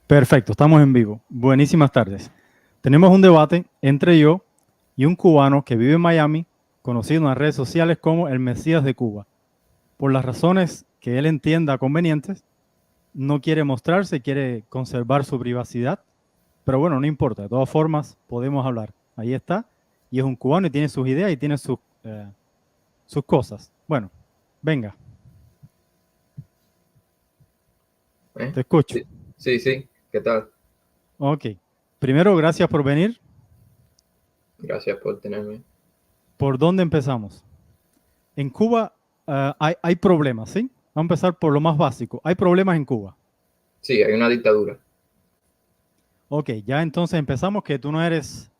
Perfecto, estamos en vivo. Buenísimas tardes. Tenemos un debate entre yo y un cubano que vive en Miami, conocido en las redes sociales como el Mesías de Cuba. Por las razones que él entienda convenientes, no quiere mostrarse, quiere conservar su privacidad, pero bueno, no importa, de todas formas podemos hablar. Ahí está, y es un cubano y tiene sus ideas y tiene sus cosas. Bueno, venga, ¿Eh? te escucho. Sí, sí, sí. ¿Qué tal? Ok, primero, gracias por venir. Gracias por tenerme. ¿Por dónde empezamos? En Cuba hay problemas, ¿sí? Vamos a empezar por lo más básico. Hay problemas en Cuba. Sí, hay una dictadura. Ok, ya entonces empezamos que tú no eres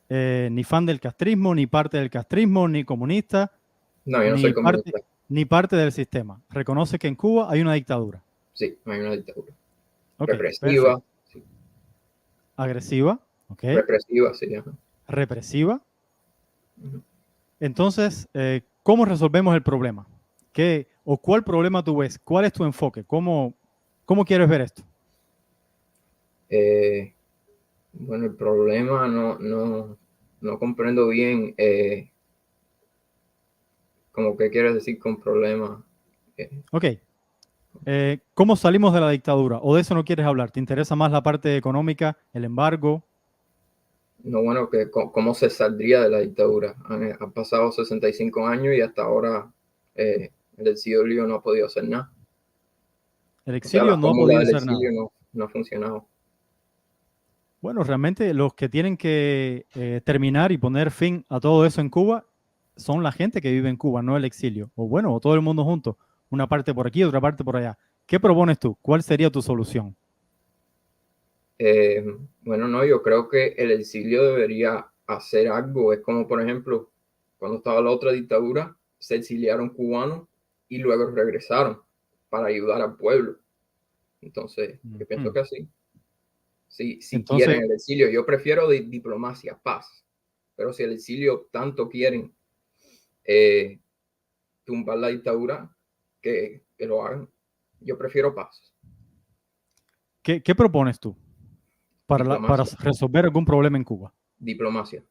ni fan del castrismo, ni parte del castrismo, ni comunista, No, yo no ni soy parte, comunista. ni parte del sistema. Reconoce que en Cuba hay una dictadura. Sí, hay una dictadura. Ok, Represiva, perfecto. sí. Agresiva, ok, Represiva, sí. Ajá. represiva. Ujú. Entonces, ¿cómo resolvemos el problema? ¿Qué o cuál problema tú ves? ¿Cuál es tu enfoque? ¿Cómo quieres ver esto? Eh, bueno, el problema no comprendo bien como qué quieres decir con problema. Eh, Ok, ¿cómo salimos de la dictadura? ¿O de eso no quieres hablar? ¿Te interesa más la parte económica, el embargo? no, bueno, cómo se saldría de la dictadura. Han pasado 65 años y hasta ahora el exilio no ha podido hacer nada. El O sea, exilio la no ha fórmula podido del hacer nada. exilio no ha funcionado. Bueno, realmente los que tienen que terminar y poner fin a todo eso en Cuba son la gente que vive en Cuba, no el exilio. O bueno, o todo el mundo junto. Una parte por aquí, otra parte por allá. ¿Qué propones tú? ¿Cuál sería tu solución? Eh, bueno, no, yo creo que el exilio debería hacer algo. Es como, por ejemplo, cuando estaba la otra dictadura, se exiliaron cubanos y luego regresaron para ayudar al pueblo. Entonces, yo pienso Ujú. que así. Si Entonces, quieren el exilio, yo prefiero diplomacia, paz. Pero si el exilio tanto quieren eh, tumbar la dictadura, que lo hagan. Yo prefiero paz, ¿qué propones tú para diplomacia, resolver algún problema en Cuba? diplomacia,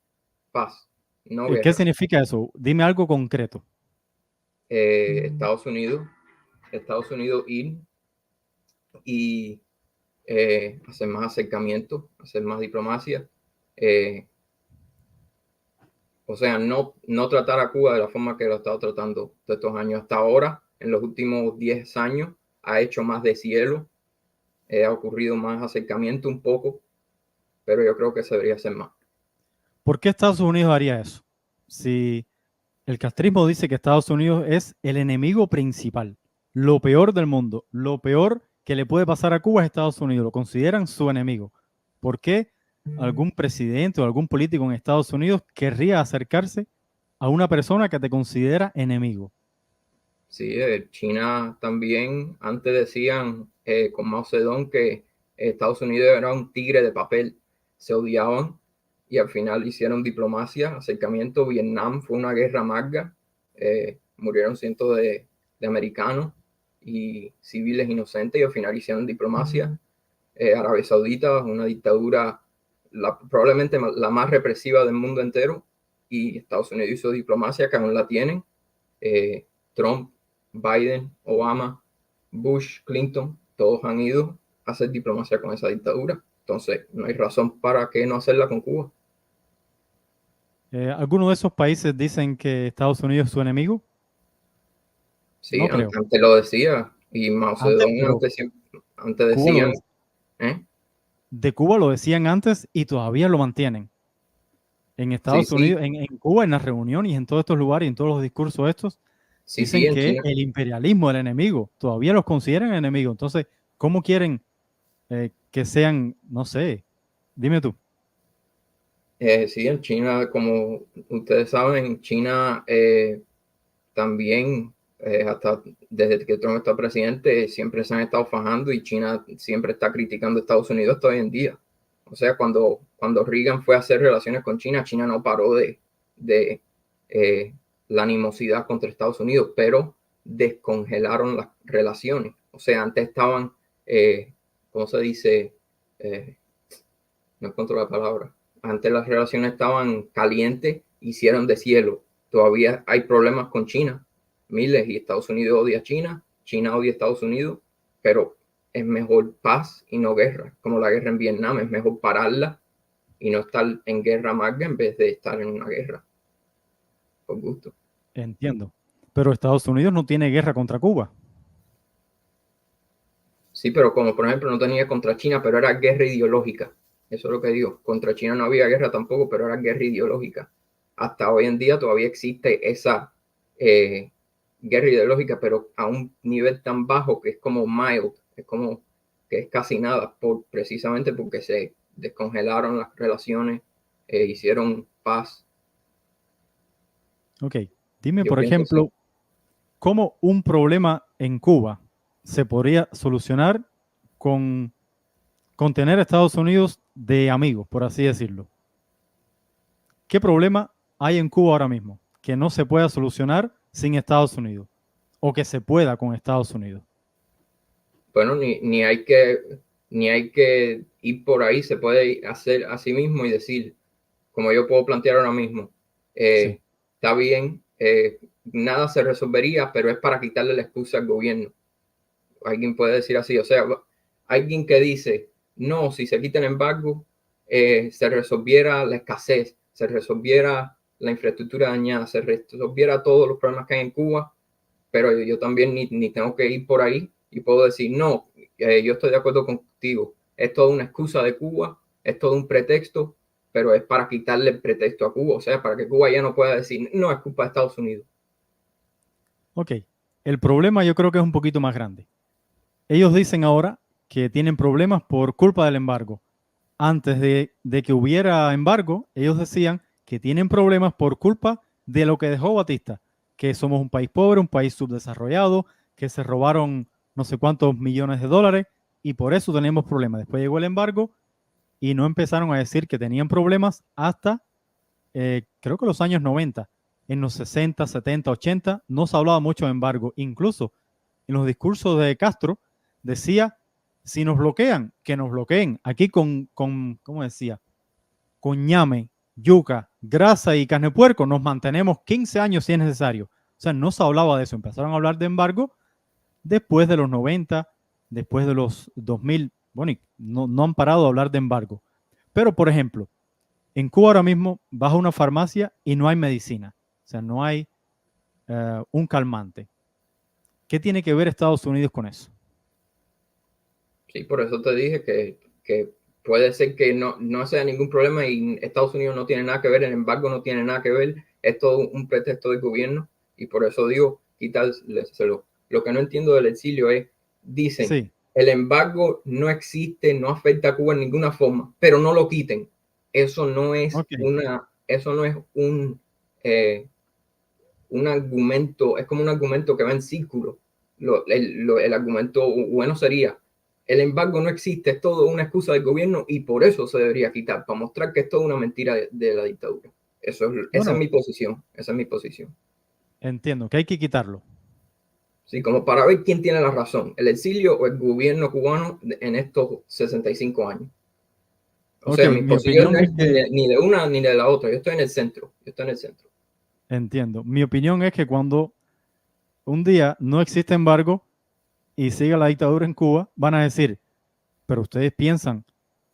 paz, no ¿Qué guerra. significa eso? Dime algo concreto. Estados Unidos, ir y hacer más acercamiento, hacer más diplomacia. Eh, o sea, no tratar a Cuba de la forma que lo ha estado tratando todos estos años. Hasta ahora, en los últimos 10 años, ha hecho más de cielo, ha ocurrido más acercamiento un poco, pero yo creo que se debería hacer más. ¿Por qué Estados Unidos haría eso? Si el castrismo dice que Estados Unidos es el enemigo principal, lo peor del mundo, lo peor que le puede pasar a Cuba es Estados Unidos, lo consideran su enemigo. ¿Por qué algún presidente o algún político en Estados Unidos querría acercarse a una persona que te considera enemigo? Sí, China también, antes decían con Mao Zedong que Estados Unidos era un tigre de papel, se odiaban y al final hicieron diplomacia, acercamiento. Vietnam fue una guerra amarga, murieron cientos de americanos y civiles inocentes y al final hicieron diplomacia. Arabia Saudita, una dictadura probablemente la más represiva del mundo entero, y Estados Unidos hizo diplomacia que aún la tienen. Trump, Biden, Obama, Bush, Clinton, todos han ido a hacer diplomacia con esa dictadura. Entonces, no hay razón para qué no hacerla con Cuba. ¿Alguno de esos países dicen que Estados Unidos es su enemigo? Sí, No creo. antes lo decía, y Mao Antes, Zedong pero antes Cuba lo decían, de, ¿eh? de Cuba lo decían antes y todavía lo mantienen. En Sí, Estados sí, Unidos, en Cuba, en las reuniones y en todos estos lugares y en todos los discursos estos, sí, sí, dicen en que China. el imperialismo es el enemigo, todavía los consideran enemigos. Entonces, ¿cómo quieren que sean, no sé, dime tú? Sí, en China, como ustedes saben, China también, hasta desde que Trump está presidente, siempre se han estado fajando y China siempre está criticando a Estados Unidos hasta hoy en día. O sea, cuando Reagan fue a hacer relaciones con China, China no paró de eh, la animosidad contra Estados Unidos, pero descongelaron las relaciones. O sea, antes estaban, ¿cómo se dice? no encuentro la palabra. Antes las relaciones estaban calientes, hicieron de cielo. Todavía hay problemas con China, miles, y Estados Unidos odia a China, China odia a Estados Unidos, pero es mejor paz y no guerra, como la guerra en Vietnam, es mejor pararla y no estar en guerra amarga en vez de estar en una guerra, por gusto. Entiendo. Pero Estados Unidos no tiene guerra contra Cuba. Sí, pero como por ejemplo no tenía contra China, pero era guerra ideológica. Eso es lo que digo. Contra China no había guerra tampoco, pero era guerra ideológica. Hasta hoy en día todavía existe esa guerra ideológica, pero a un nivel tan bajo que es como mild, es como que es casi nada, precisamente porque se descongelaron las relaciones, hicieron paz. Ok, dime, Yo por pienso así. ejemplo, cómo un problema en Cuba se podría solucionar con tener a Estados Unidos de amigos, por así decirlo. ¿Qué problema hay en Cuba ahora mismo que no se pueda solucionar sin Estados Unidos o que se pueda con Estados Unidos? Bueno, ni hay que ir por ahí, se puede hacer a sí mismo y decir, como yo puedo plantear ahora mismo, Sí, está bien, nada se resolvería, pero es para quitarle la excusa al gobierno. Alguien puede decir así, o sea, alguien que dice, no, si se quita el embargo, se resolviera la escasez, se resolviera la infraestructura dañada, se resolviera todos los problemas que hay en Cuba, pero yo también ni tengo que ir por ahí y puedo decir, no, yo estoy de acuerdo contigo, es toda una excusa de Cuba, es todo un pretexto, pero es para quitarle el pretexto a Cuba, o sea, para que Cuba ya no pueda decir, no, es culpa de Estados Unidos. ok. El problema yo creo que es un poquito más grande. Ellos dicen ahora que tienen problemas por culpa del embargo. Antes de que hubiera embargo, ellos decían que tienen problemas por culpa de lo que dejó Batista, que somos un país pobre, un país subdesarrollado, que se robaron no sé cuántos millones de dólares y por eso tenemos problemas. Después llegó el embargo y no empezaron a decir que tenían problemas hasta creo que los años 90. En los 60, 70, 80 no se hablaba mucho de embargo. Incluso en los discursos de Castro decía, si nos bloquean, que nos bloqueen. Aquí con ¿cómo decía? Con ñame, yuca, grasa y carne de puerco nos mantenemos 15 años si es necesario. O sea, no se hablaba de eso. Empezaron a hablar de embargo después de los 90, después de los 2000. Bueno, y no han parado de hablar de embargo. Pero, por ejemplo, en Cuba ahora mismo vas a una farmacia y no hay medicina. O sea, no hay un calmante. ¿Qué tiene que ver Estados Unidos con eso? Sí, por eso te dije que puede ser que no sea ningún problema y Estados Unidos no tiene nada que ver, el embargo no tiene nada que ver, es todo un pretexto del gobierno y por eso digo, quitárselo. Lo que no entiendo del exilio es, dicen, Sí, el embargo no existe, no afecta a Cuba en ninguna forma, pero no lo quiten. Eso no es ok. eh, un argumento, es como un argumento que va en círculo. El argumento bueno sería, el embargo no existe, es todo una excusa del gobierno y por eso se debería quitar, para mostrar que es toda una mentira de la dictadura. Esa es Bueno, mi posición, esa es mi posición. entiendo que hay que quitarlo. Sí, como para ver quién tiene la razón, el exilio o el gobierno cubano en estos 65 años. O Ok, sea, mi mi posición opinión no es es que, ni de una ni de la otra, yo estoy en el centro, yo estoy en el centro. entiendo, mi opinión es que cuando un día no existe embargo y siga la dictadura en Cuba, van a decir, pero ustedes piensan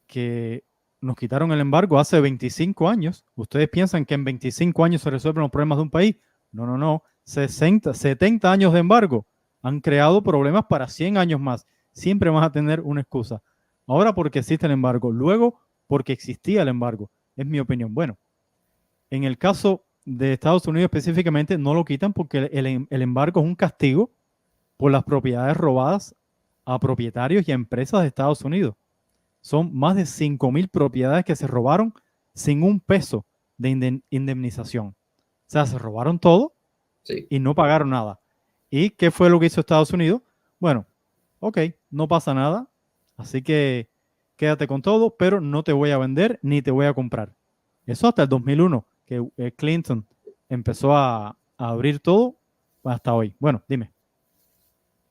que nos quitaron el embargo hace 25 años. ¿Ustedes piensan que en 25 años se resuelven los problemas de un país? No, no, no. 60, 70 años de embargo han creado problemas para 100 años más. Siempre vas a tener una excusa. Ahora porque existe el embargo, luego porque existía el embargo. Es mi opinión. Bueno, en el caso de Estados Unidos específicamente, no lo quitan porque el embargo es un castigo por las propiedades robadas a propietarios y a empresas de Estados Unidos. Son más de 5.000 propiedades que se robaron sin un peso de indemnización. O sea, se robaron todo Sí, y no pagaron nada. ¿Y qué fue lo que hizo Estados Unidos? Bueno, ok, no pasa nada, así que quédate con todo, pero no te voy a vender ni te voy a comprar. Eso hasta el 2001, que Clinton empezó a abrir todo hasta hoy. Bueno, dime.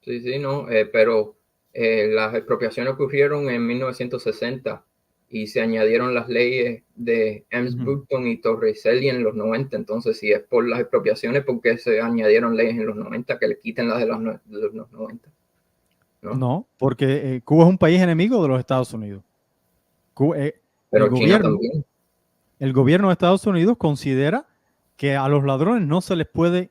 sí, sí, no, pero Las expropiaciones ocurrieron en 1960 y se añadieron las leyes de Ems-Broughton y Torricelli en los 90. Entonces, si es por las expropiaciones, ¿por qué se añadieron leyes en los 90 que le quiten las de los 90? No, porque Cuba es un país enemigo de los Estados Unidos. Pero China también. El gobierno de Estados Unidos considera que a los ladrones no se les puede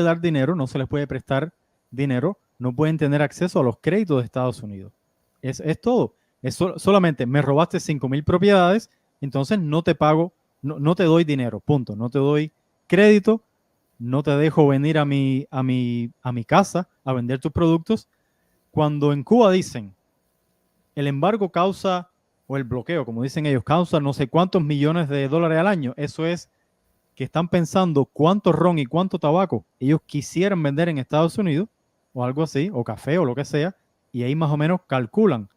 dar dinero, no se les puede prestar dinero, no pueden tener acceso a los créditos de Estados Unidos. Es todo. Es solamente me robaste 5,000 propiedades, entonces no te pago, no te doy dinero, punto. No te doy crédito, no te dejo venir a mi casa a vender tus productos. Cuando en Cuba dicen el embargo causa, o el bloqueo, como dicen ellos, causa no sé cuántos millones de dólares al año, eso es que están pensando cuánto ron y cuánto tabaco ellos quisieran vender en Estados Unidos, o algo así, o café o lo que sea, y ahí más o menos calculan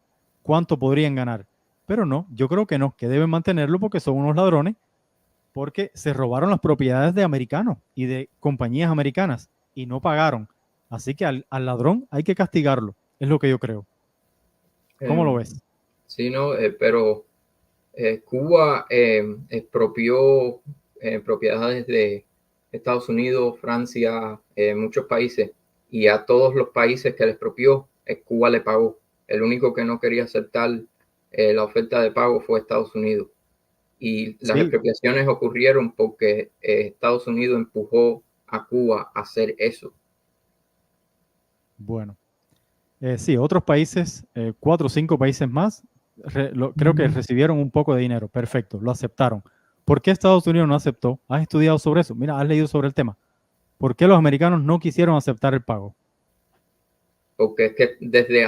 cuánto podrían ganar. Pero no, yo creo que no, que deben mantenerlo porque son unos ladrones, porque se robaron las propiedades de americanos y de compañías americanas y no pagaron. Así que al ladrón hay que castigarlo, es lo que yo creo. ¿Cómo lo ves? Sí, no, pero Cuba expropió propiedades de Estados Unidos, Francia, muchos países, y a todos los países que le expropió, Cuba le pagó. El único que no quería aceptar la oferta de pago fue Estados Unidos. Y las expropiaciones ocurrieron porque Estados Unidos empujó a Cuba a hacer eso. Bueno, sí, otros países, 4 o 5 países más, creo que recibieron un poco de dinero. Perfecto, lo aceptaron. ¿Por qué Estados Unidos no aceptó? ¿Has estudiado sobre eso? Mira, has leído sobre el tema. ¿Por qué los americanos no quisieron aceptar el pago? Porque es que desde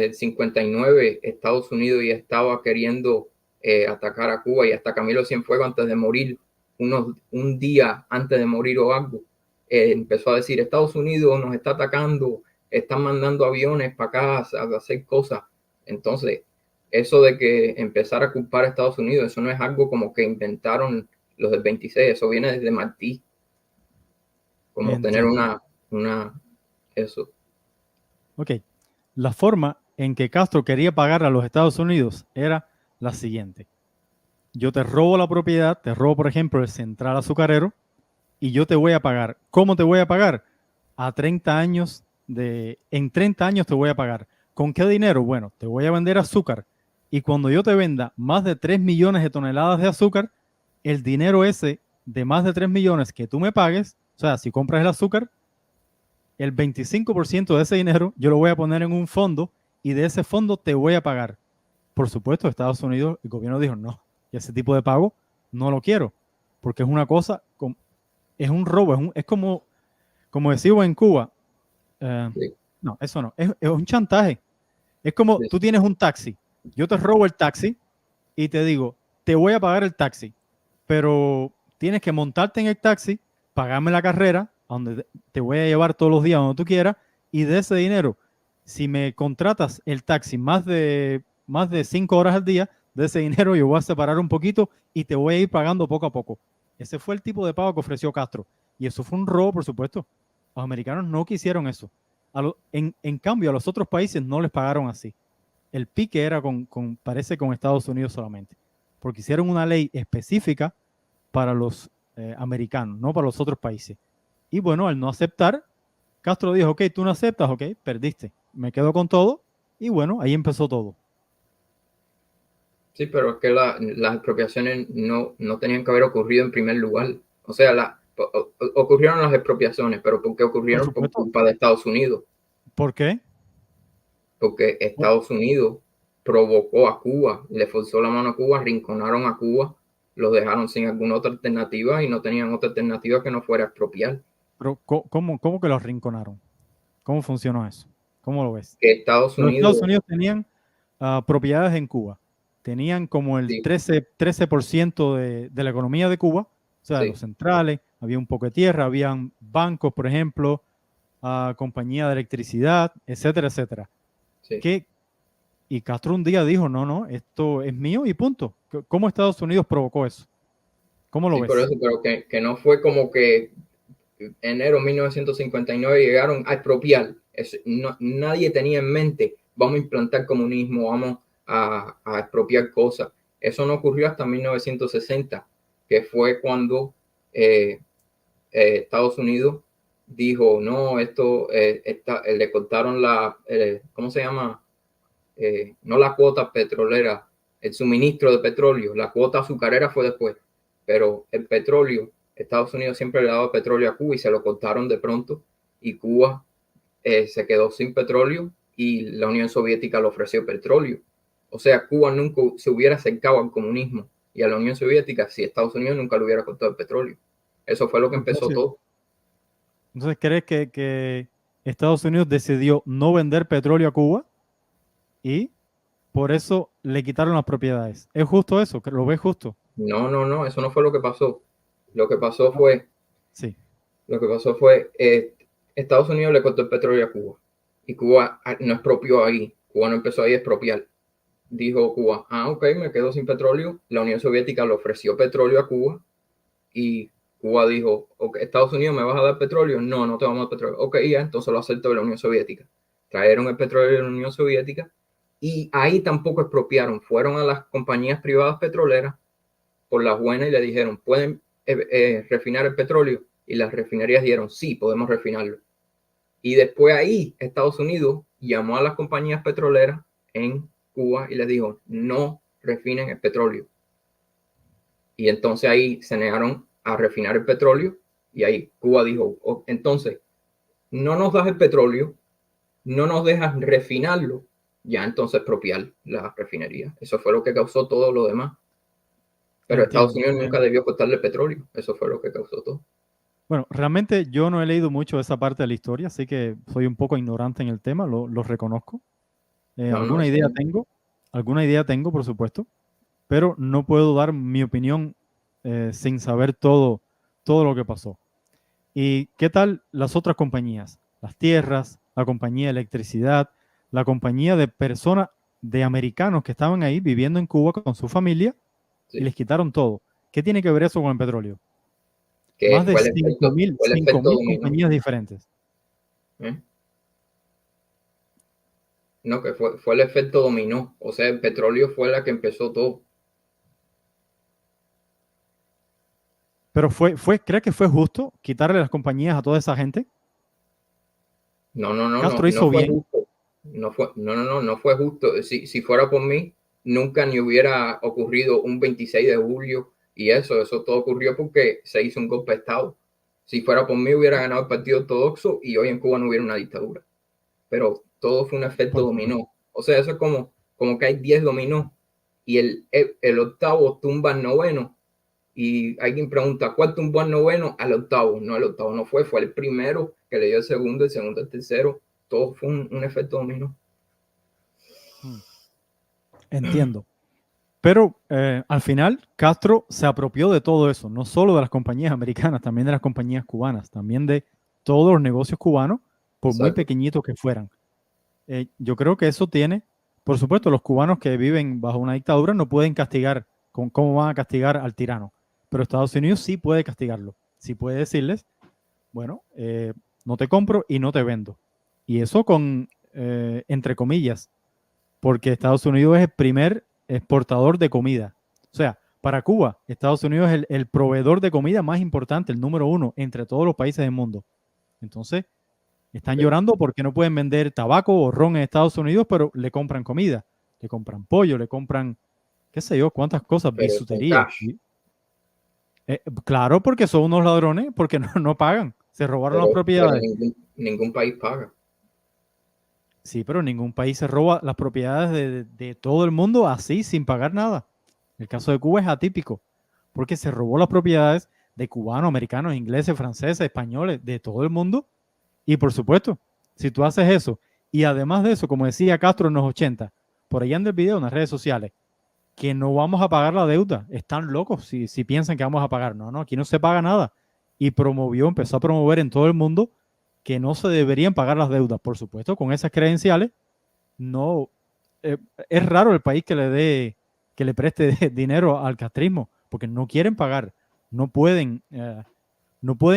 el 59 Estados Unidos ya estaba queriendo atacar a Cuba, y hasta Camilo Cienfuegos, antes de morir, un día antes de morir o algo, empezó a decir: Estados Unidos nos está atacando, están mandando aviones para acá a hacer cosas. Entonces, eso de que empezar a culpar a Estados Unidos, eso no es algo como que inventaron los del 26, eso viene desde Martí, como Entiendo. tener eso. Ok, la forma en que Castro quería pagar a los Estados Unidos era la siguiente. Yo te robo la propiedad, te robo, por ejemplo, el central azucarero, y yo te voy a pagar. ¿Cómo te voy a pagar? En 30 años te voy a pagar. ¿Con qué dinero? Bueno, te voy a vender azúcar, y cuando yo te venda más de 3 millones de toneladas de azúcar, el dinero ese de más de 3 millones que tú me pagues, o sea, si compras el azúcar, el 25% de ese dinero yo lo voy a poner en un fondo, y de ese fondo te voy a pagar. Por supuesto, Estados Unidos, el gobierno dijo: no, ese tipo de pago no lo quiero, porque es una cosa, es un robo, es como decimos en Cuba, Sí. no, eso no, es un chantaje. Es como Sí. tú tienes un taxi, yo te robo el taxi y te digo: te voy a pagar el taxi, pero tienes que montarte en el taxi, pagarme la carrera, a donde te voy a llevar todos los días, donde tú quieras, y de ese dinero, si me contratas el taxi más de 5 horas al día, de ese dinero yo voy a separar un poquito y te voy a ir pagando poco a poco. Ese fue el tipo de pago que ofreció Castro. Y eso fue un robo, por supuesto. Los americanos no quisieron eso. En cambio, a los otros países no les pagaron así. El pique era parece con Estados Unidos solamente, porque hicieron una ley específica para los americanos, no para los otros países. Y bueno, al no aceptar, Castro dijo: ok, tú no aceptas, ok, perdiste, me quedo con todo. Y bueno, ahí empezó todo. Sí, pero es que las expropiaciones no tenían que haber ocurrido en primer lugar. O sea, ocurrieron las expropiaciones, pero ¿por qué Por ocurrieron? Por supuesto. culpa de Estados Unidos. ¿Por qué? Porque Estados Unidos provocó a Cuba, le forzó la mano a Cuba, arrinconaron a Cuba, los dejaron sin alguna otra alternativa y no tenían otra alternativa que no fuera expropiar. Pero ¿cómo que los rinconaron? ¿Cómo funcionó eso? ¿Cómo lo ves? Que Estados Los Estados Unidos, Unidos tenían propiedades en Cuba. Tenían como el sí, 13% de la economía de Cuba, o sea, de los sí, centrales, había un poco de tierra, habían bancos, por ejemplo, compañía de electricidad, etcétera, etcétera. sí. Y Castro un día dijo: no, no, esto es mío y punto. ¿Cómo Estados Unidos provocó eso? ¿Cómo lo Sí, por ves? eso, pero que no fue como que enero de 1959 llegaron a expropiar. Nadie tenía en mente, vamos a implantar comunismo, vamos a expropiar cosas. Eso no ocurrió hasta 1960, que fue cuando Estados Unidos dijo, no, esto le cortaron ¿cómo se llama? No la cuota petrolera, el suministro de petróleo, la cuota azucarera fue después, pero el petróleo, Estados Unidos siempre le daba petróleo a Cuba y se lo cortaron de pronto y Cuba se quedó sin petróleo y la Unión Soviética le ofreció petróleo. O sea, Cuba nunca se hubiera acercado al comunismo y a la Unión Soviética si Estados Unidos nunca le hubiera cortado el petróleo. Eso fue lo que empezó todo. Entonces, ¿crees que Estados Unidos decidió no vender petróleo a Cuba y por eso le quitaron las propiedades? ¿Es justo eso? ¿Lo ves justo? No, eso no fue lo que pasó. Lo que pasó fue, sí. Estados Unidos le cortó el petróleo a Cuba y Cuba no expropió ahí. Cuba no empezó ahí a expropiar. Dijo Cuba, ok, me quedo sin petróleo. La Unión Soviética le ofreció petróleo a Cuba y Cuba dijo, okay, Estados Unidos, ¿me vas a dar petróleo? No, no te vamos a dar petróleo. Ok, ya, entonces lo acepto de la Unión Soviética. Trajeron el petróleo de la Unión Soviética y ahí tampoco expropiaron. Fueron a las compañías privadas petroleras por las buenas y le dijeron, ¿pueden refinar el petróleo? Y las refinerías dijeron, sí, podemos refinarlo. Y después ahí Estados Unidos llamó a las compañías petroleras en Cuba y les dijo, no refinen el petróleo. Y entonces ahí se negaron a refinar el petróleo y ahí Cuba dijo, entonces, no nos das el petróleo, no nos dejas refinarlo, ya entonces expropiar la refinería. Eso fue lo que causó todo lo demás. Pero Estados Unidos nunca debió cortarle petróleo. Eso fue lo que causó todo. Bueno, realmente yo no he leído mucho esa parte de la historia, así que soy un poco ignorante en el tema, lo reconozco. Alguna idea tengo, por supuesto, pero no puedo dar mi opinión sin saber todo lo que pasó. ¿Y qué tal las otras compañías? Las tierras, la compañía de electricidad, la compañía de personas, de americanos que estaban ahí viviendo en Cuba con su familia y les quitaron todo. ¿Qué tiene que ver eso con el petróleo? Más de 5.000 compañías diferentes. No, que fue el efecto dominó. O sea, el petróleo fue la que empezó todo. Pero ¿cree que fue justo quitarle las compañías a toda esa gente? No. Castro hizo bien. No fue justo. Si fuera por mí, nunca ni hubiera ocurrido un 26 de julio y eso todo ocurrió porque se hizo un golpe de Estado. Si fuera por mí, hubiera ganado el Partido Ortodoxo y hoy en Cuba no hubiera una dictadura. Pero todo fue un efecto dominó. O sea, eso es como que hay 10 dominó y el octavo tumba al noveno. Y alguien pregunta, ¿cuál tumbó al noveno? Al octavo. No, el octavo no fue el primero que le dio el segundo el tercero. Todo fue un efecto dominó. Entiendo. Pero al final, Castro se apropió de todo eso, no solo de las compañías americanas, también de las compañías cubanas, también de todos los negocios cubanos, por muy pequeñitos que fueran. Yo creo que eso tiene, por supuesto, los cubanos que viven bajo una dictadura no pueden castigar, ¿cómo van a castigar al tirano? Pero Estados Unidos sí puede castigarlo, sí puede decirles, bueno, no te compro y no te vendo. Y eso entre comillas, porque Estados Unidos es el primer exportador de comida. O sea, para Cuba, Estados Unidos es el proveedor de comida más importante, el número 1 entre todos los países del mundo. Entonces, están llorando porque no pueden vender tabaco o ron en Estados Unidos, pero le compran comida, le compran pollo, le compran, qué sé yo, cuántas cosas, bisutería. Claro, porque son unos ladrones, porque no pagan, se robaron las propiedades. Ningún país paga. Sí, pero ningún país se roba las propiedades de todo el mundo así, sin pagar nada. El caso de Cuba es atípico, porque se robó las propiedades de cubanos, americanos, ingleses, franceses, españoles, de todo el mundo. Y por supuesto, si tú haces eso, y además de eso, como decía Castro en los 80, por allá en el video, en las redes sociales, que no vamos a pagar la deuda. Están locos si piensan que vamos a pagar. No, aquí no se paga nada. Y empezó a promover en todo el mundo que no se deberían pagar las deudas. Por supuesto, con esas credenciales, no es raro el país que le preste dinero al castrismo, porque no quieren pagar, no pueden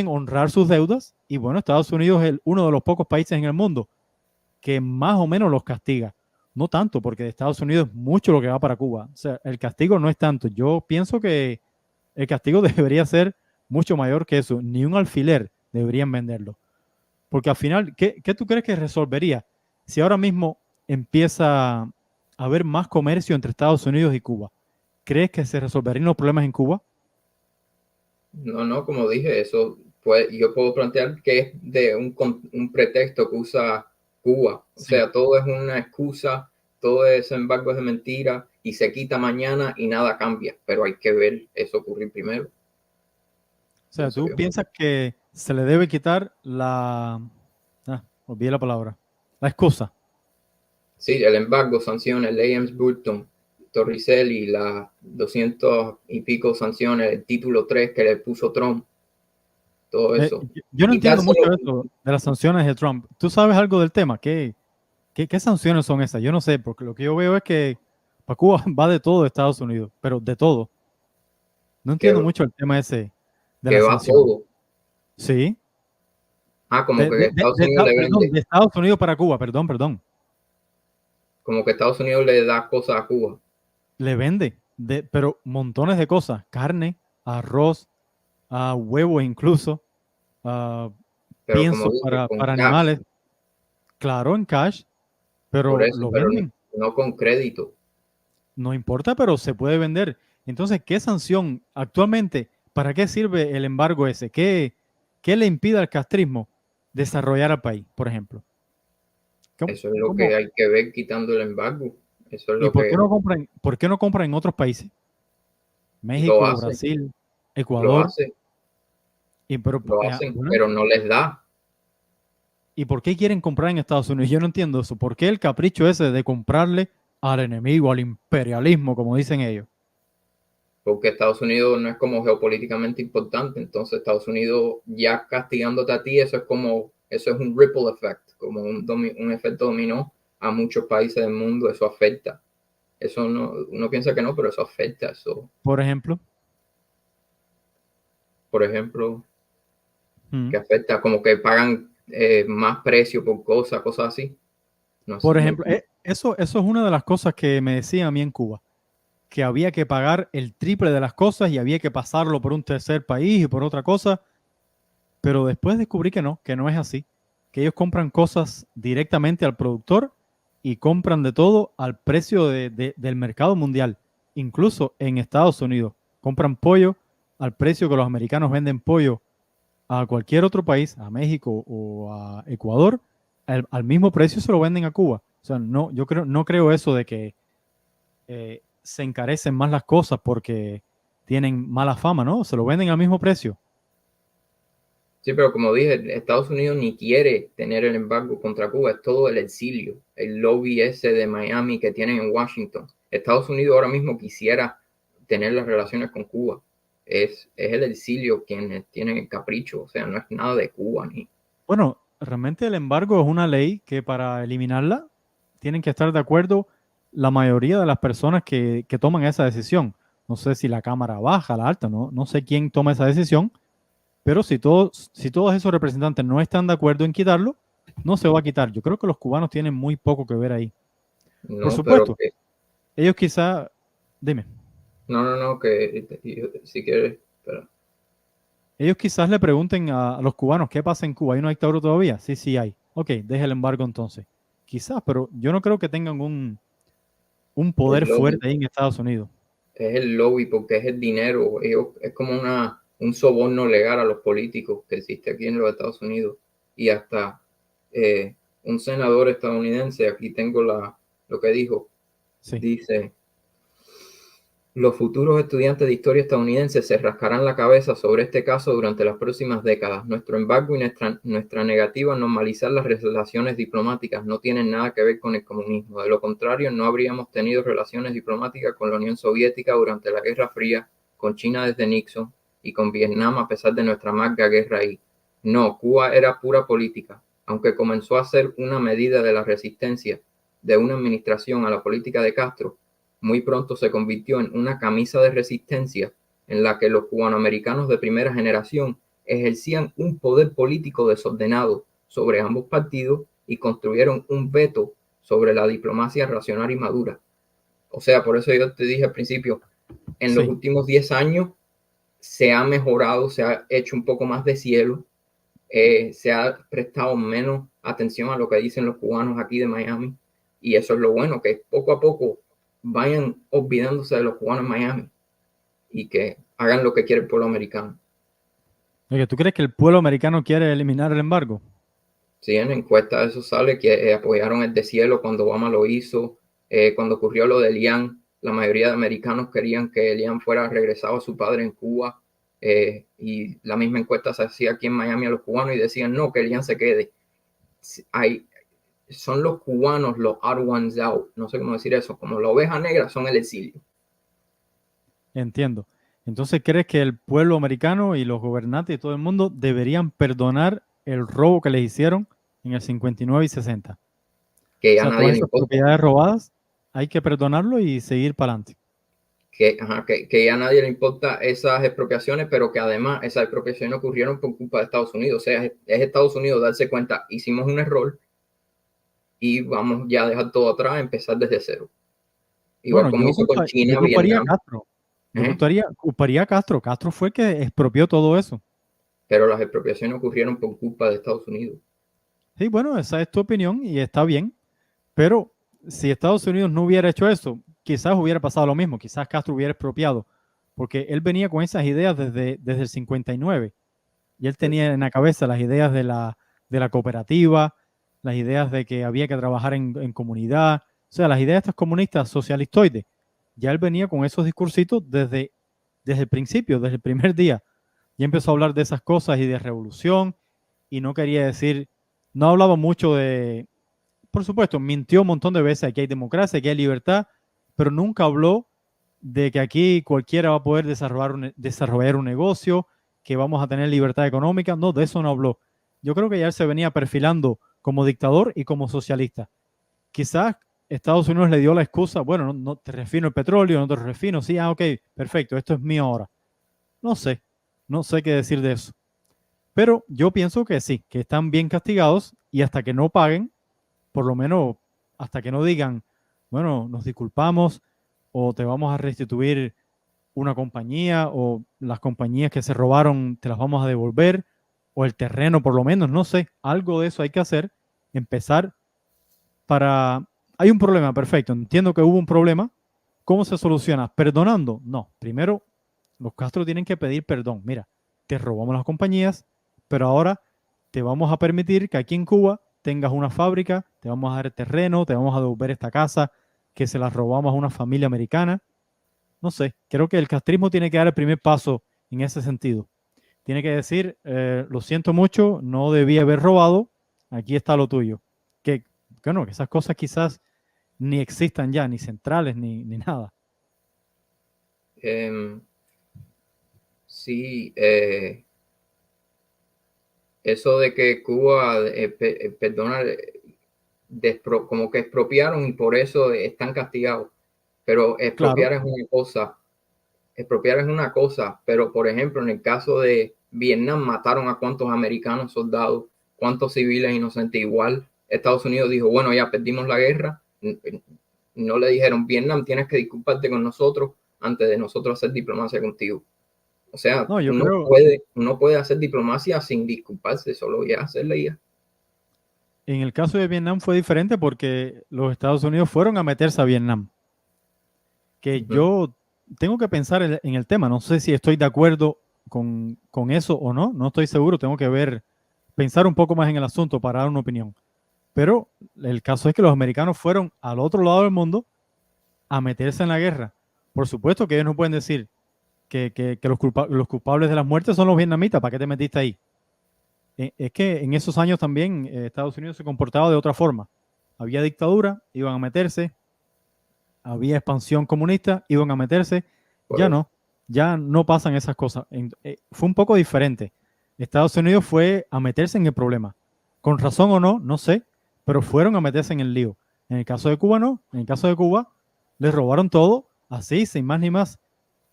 honrar sus deudas. Y bueno, Estados Unidos es uno de los pocos países en el mundo que más o menos los castiga. No tanto, porque de Estados Unidos es mucho lo que va para Cuba. O sea, el castigo no es tanto. Yo pienso que el castigo debería ser mucho mayor que eso. Ni un alfiler deberían venderlo. Porque al final, ¿qué tú crees que resolvería si ahora mismo empieza a haber más comercio entre Estados Unidos y Cuba? ¿Crees que se resolverían los problemas en Cuba? No, no, como dije, eso pues yo puedo plantear que es de un pretexto que usa Cuba. O Sí. sea, todo es una excusa, todo ese embargo es de mentira y se quita mañana y nada cambia. Pero hay que ver eso ocurrir primero, O sea, pienso tú yo. piensas que se le debe quitar olvidé la palabra, la excusa. Sí, el embargo, sanciones, ley Burton, Torricelli, las 200 y pico sanciones, el título 3 que le puso Trump, todo eso. Yo no entiendo mucho Quitárselo, eso de las sanciones de Trump. ¿Tú sabes algo del tema? ¿Qué sanciones son esas? Yo no sé, porque lo que yo veo es que para Cuba va de todo de Estados Unidos, pero de todo. No entiendo que, mucho el tema ese de que las va sanciones. todo. Sí, Ah, como que Estados Unidos le perdón, vende, de Estados Unidos para Cuba, perdón. como que Estados Unidos le da cosas a Cuba. Le vende, pero montones de cosas, carne, arroz, huevos incluso, ah, Pero pienso como dije, con para cash, animales, claro, en cash, por pero eso, lo pero venden. no con crédito. No importa, pero se puede vender. Entonces, ¿qué sanción actualmente? ¿Para qué sirve el embargo ese? ¿Qué le impide al castrismo desarrollar al país, por ejemplo? ¿Cómo, Eso es lo que cómo- hay que ver quitando el embargo. Eso es y lo que por qué no compran en otros países? lo México, hace, Brasil, lo Ecuador. hace, Y, pero, lo hacen, bueno, pero no les da. ¿y por qué quieren comprar en Estados Unidos? Yo no entiendo eso. ¿Por qué el capricho ese de comprarle al enemigo, al imperialismo, como dicen ellos? Porque Estados Unidos no es como geopolíticamente importante, entonces Estados Unidos ya castigándote a ti, eso es un ripple effect, como un efecto dominó a muchos países del mundo, eso afecta. Eso no, uno piensa que no, pero eso afecta, eso, Por ejemplo, por ejemplo, mm, que afecta, como que pagan más precio por cosas así. No sé, por ejemplo, eso es una de las cosas que me decían a mí en Cuba, que había que pagar el triple de las cosas y había que pasarlo por un tercer país y por otra cosa, pero después descubrí que no es así, que ellos compran cosas directamente al productor y compran de todo al precio del mercado mundial, incluso en Estados Unidos. Compran pollo al precio que los americanos venden pollo a cualquier otro país, a México o a Ecuador, al mismo precio se lo venden a Cuba. O sea, no, no creo eso de que se encarecen más las cosas porque tienen mala fama, ¿no? Se lo venden al mismo precio. sí, pero como dije, Estados Unidos ni quiere tener el embargo contra Cuba, es todo el exilio, el lobby ese de Miami que tienen en Washington. Estados Unidos ahora mismo quisiera tener las relaciones con Cuba. Es el exilio quienes tienen el capricho, o sea, no es nada de Cuba ni. Bueno, realmente el embargo es una ley que para eliminarla tienen que estar de acuerdo la mayoría de las personas que toman esa decisión. No sé si la Cámara Baja, la alta, no sé quién toma esa decisión, pero si todos esos representantes no están de acuerdo en quitarlo, no se va a quitar. Yo creo que los cubanos tienen muy poco que ver ahí. Por No, pero supuesto, ellos quizá, dime, no, que si quieres, pero ellos quizás le pregunten a los cubanos qué pasa en Cuba. ¿Hay una dictadura todavía? Sí, sí hay. Ok, deje el embargo entonces. Quizás, pero yo no creo que tengan un el poder lobby. fuerte ahí en Estados Unidos. Es el lobby porque es el dinero, es como un soborno legal a los políticos que existe aquí en los Estados Unidos y hasta un senador estadounidense, aquí tengo lo que dijo, Sí. dice, los futuros estudiantes de historia estadounidense se rascarán la cabeza sobre este caso durante las próximas décadas. Nuestro embargo y nuestra negativa a normalizar las relaciones diplomáticas no tienen nada que ver con el comunismo. De lo contrario, no habríamos tenido relaciones diplomáticas con la Unión Soviética durante la Guerra Fría, con China desde Nixon y con Vietnam a pesar de nuestra amarga guerra ahí. No, Cuba era pura política. Aunque comenzó a ser una medida de la resistencia de una administración a la política de Castro, muy pronto se convirtió en una camisa de resistencia en la que los cubanoamericanos de primera generación ejercían un poder político desordenado sobre ambos partidos y construyeron un veto sobre la diplomacia racional y madura. O sea, por eso yo te dije al principio, en los últimos 10 años se ha mejorado, se ha hecho un poco más de cielo, se ha prestado menos atención a lo que dicen los cubanos aquí de Miami, y eso es lo bueno, que poco a poco vayan olvidándose de los cubanos en Miami y que hagan lo que quiere el pueblo americano. Oye, ¿tú crees que el pueblo americano quiere eliminar el embargo? Sí, en encuestas eso sale, que apoyaron el deshielo cuando Obama lo hizo, cuando ocurrió lo de Elian, la mayoría de americanos querían que Elian fuera regresado a su padre en Cuba, y la misma encuesta se hacía aquí en Miami a los cubanos y decían no, que Elian se quede. Son los cubanos los odd ones out, no sé cómo decir eso, como la oveja negra son el exilio. Entiendo. Entonces, ¿crees que el pueblo americano y los gobernantes y todo el mundo deberían perdonar el robo que les hicieron en el 59 y 60? Que O ya sea, nadie todas le esas importa. propiedades robadas, hay que perdonarlo y seguir para adelante. Que ya a nadie le importa esas expropiaciones, pero que además esas expropiaciones ocurrieron por culpa de Estados Unidos. O sea, es Estados Unidos darse cuenta, hicimos un error y vamos ya a dejar todo atrás, empezar desde cero. Igual Bueno, como hizo con yo China, culparía a Vietnam, Castro. Yo ¿eh? culparía a Castro. Castro fue el que expropió todo eso. Pero las expropiaciones ocurrieron por culpa de Estados Unidos. Sí, bueno, esa es tu opinión y está bien. Pero si Estados Unidos no hubiera hecho eso, quizás hubiera pasado lo mismo. Quizás Castro hubiera expropiado. Porque él venía con esas ideas desde el 59. Y él tenía en la cabeza las ideas de la cooperativa, las ideas de que había que trabajar en comunidad, o sea, las ideas de estos comunistas socialistoides. Ya él venía con esos discursitos desde el principio, desde el primer día. Ya empezó a hablar de esas cosas y de revolución y no quería decir, no hablaba mucho de, por supuesto, mintió un montón de veces, aquí hay democracia, aquí hay libertad, pero nunca habló de que aquí cualquiera va a poder desarrollar un negocio, que vamos a tener libertad económica. No, de eso no habló. Yo creo que ya él se venía perfilando como dictador y como socialista. Quizás Estados Unidos le dio la excusa, bueno, no te refino el petróleo, no te refino, sí, ok, perfecto, esto es mío ahora. No sé, no sé qué decir de eso. Pero yo pienso que sí, que están bien castigados y hasta que no paguen, por lo menos hasta que no digan, bueno, nos disculpamos o te vamos a restituir una compañía o las compañías que se robaron te las vamos a devolver o el terreno por lo menos, no sé, algo de eso hay que hacer, empezar para... Hay un problema, perfecto, entiendo que hubo un problema, ¿cómo se soluciona? ¿Perdonando? No, primero los Castro tienen que pedir perdón, mira, te robamos las compañías, pero ahora te vamos a permitir que aquí en Cuba tengas una fábrica, te vamos a dar terreno, te vamos a devolver esta casa que se la robamos a una familia americana. No sé, creo que el castrismo tiene que dar el primer paso en ese sentido. Tiene que decir, lo siento mucho, no debí haber robado, aquí está lo tuyo. Que, bueno, que esas cosas quizás ni existan ya, ni centrales, ni nada. Eh, sí, eso de que Cuba, perdona, como que expropiaron y por eso están castigados. Pero Claro, expropiar es una cosa, pero por ejemplo, en el caso de Vietnam, mataron a cuántos americanos soldados, cuántos civiles inocentes. Igual Estados Unidos dijo, bueno, ya perdimos la guerra. No le dijeron, Vietnam, tienes que disculparte con nosotros antes de nosotros hacer diplomacia contigo. O sea, no, yo creo, uno puede hacer diplomacia sin disculparse, solo ya hacerla ya. en el caso de Vietnam fue diferente porque los Estados Unidos fueron a meterse a Vietnam. Que Ujú. yo tengo que pensar en el tema, no sé si estoy de acuerdo con eso o no, no estoy seguro, tengo que ver, pensar un poco más en el asunto para dar una opinión. Pero el caso es que los americanos fueron al otro lado del mundo a meterse en la guerra. Por supuesto que ellos no pueden decir que los culpables de las muertes son los vietnamitas. ¿Para qué te metiste ahí? Es que en esos años también Estados Unidos se comportaba de otra forma. Había dictadura, iban a meterse. Había expansión comunista, iban a meterse. Por eso. Ya no pasan esas cosas. Fue un poco diferente. Estados Unidos fue a meterse en el problema. Con razón o no, no sé, pero fueron a meterse en el lío. En el caso de Cuba, no. En el caso de Cuba, les robaron todo, así, sin más ni más.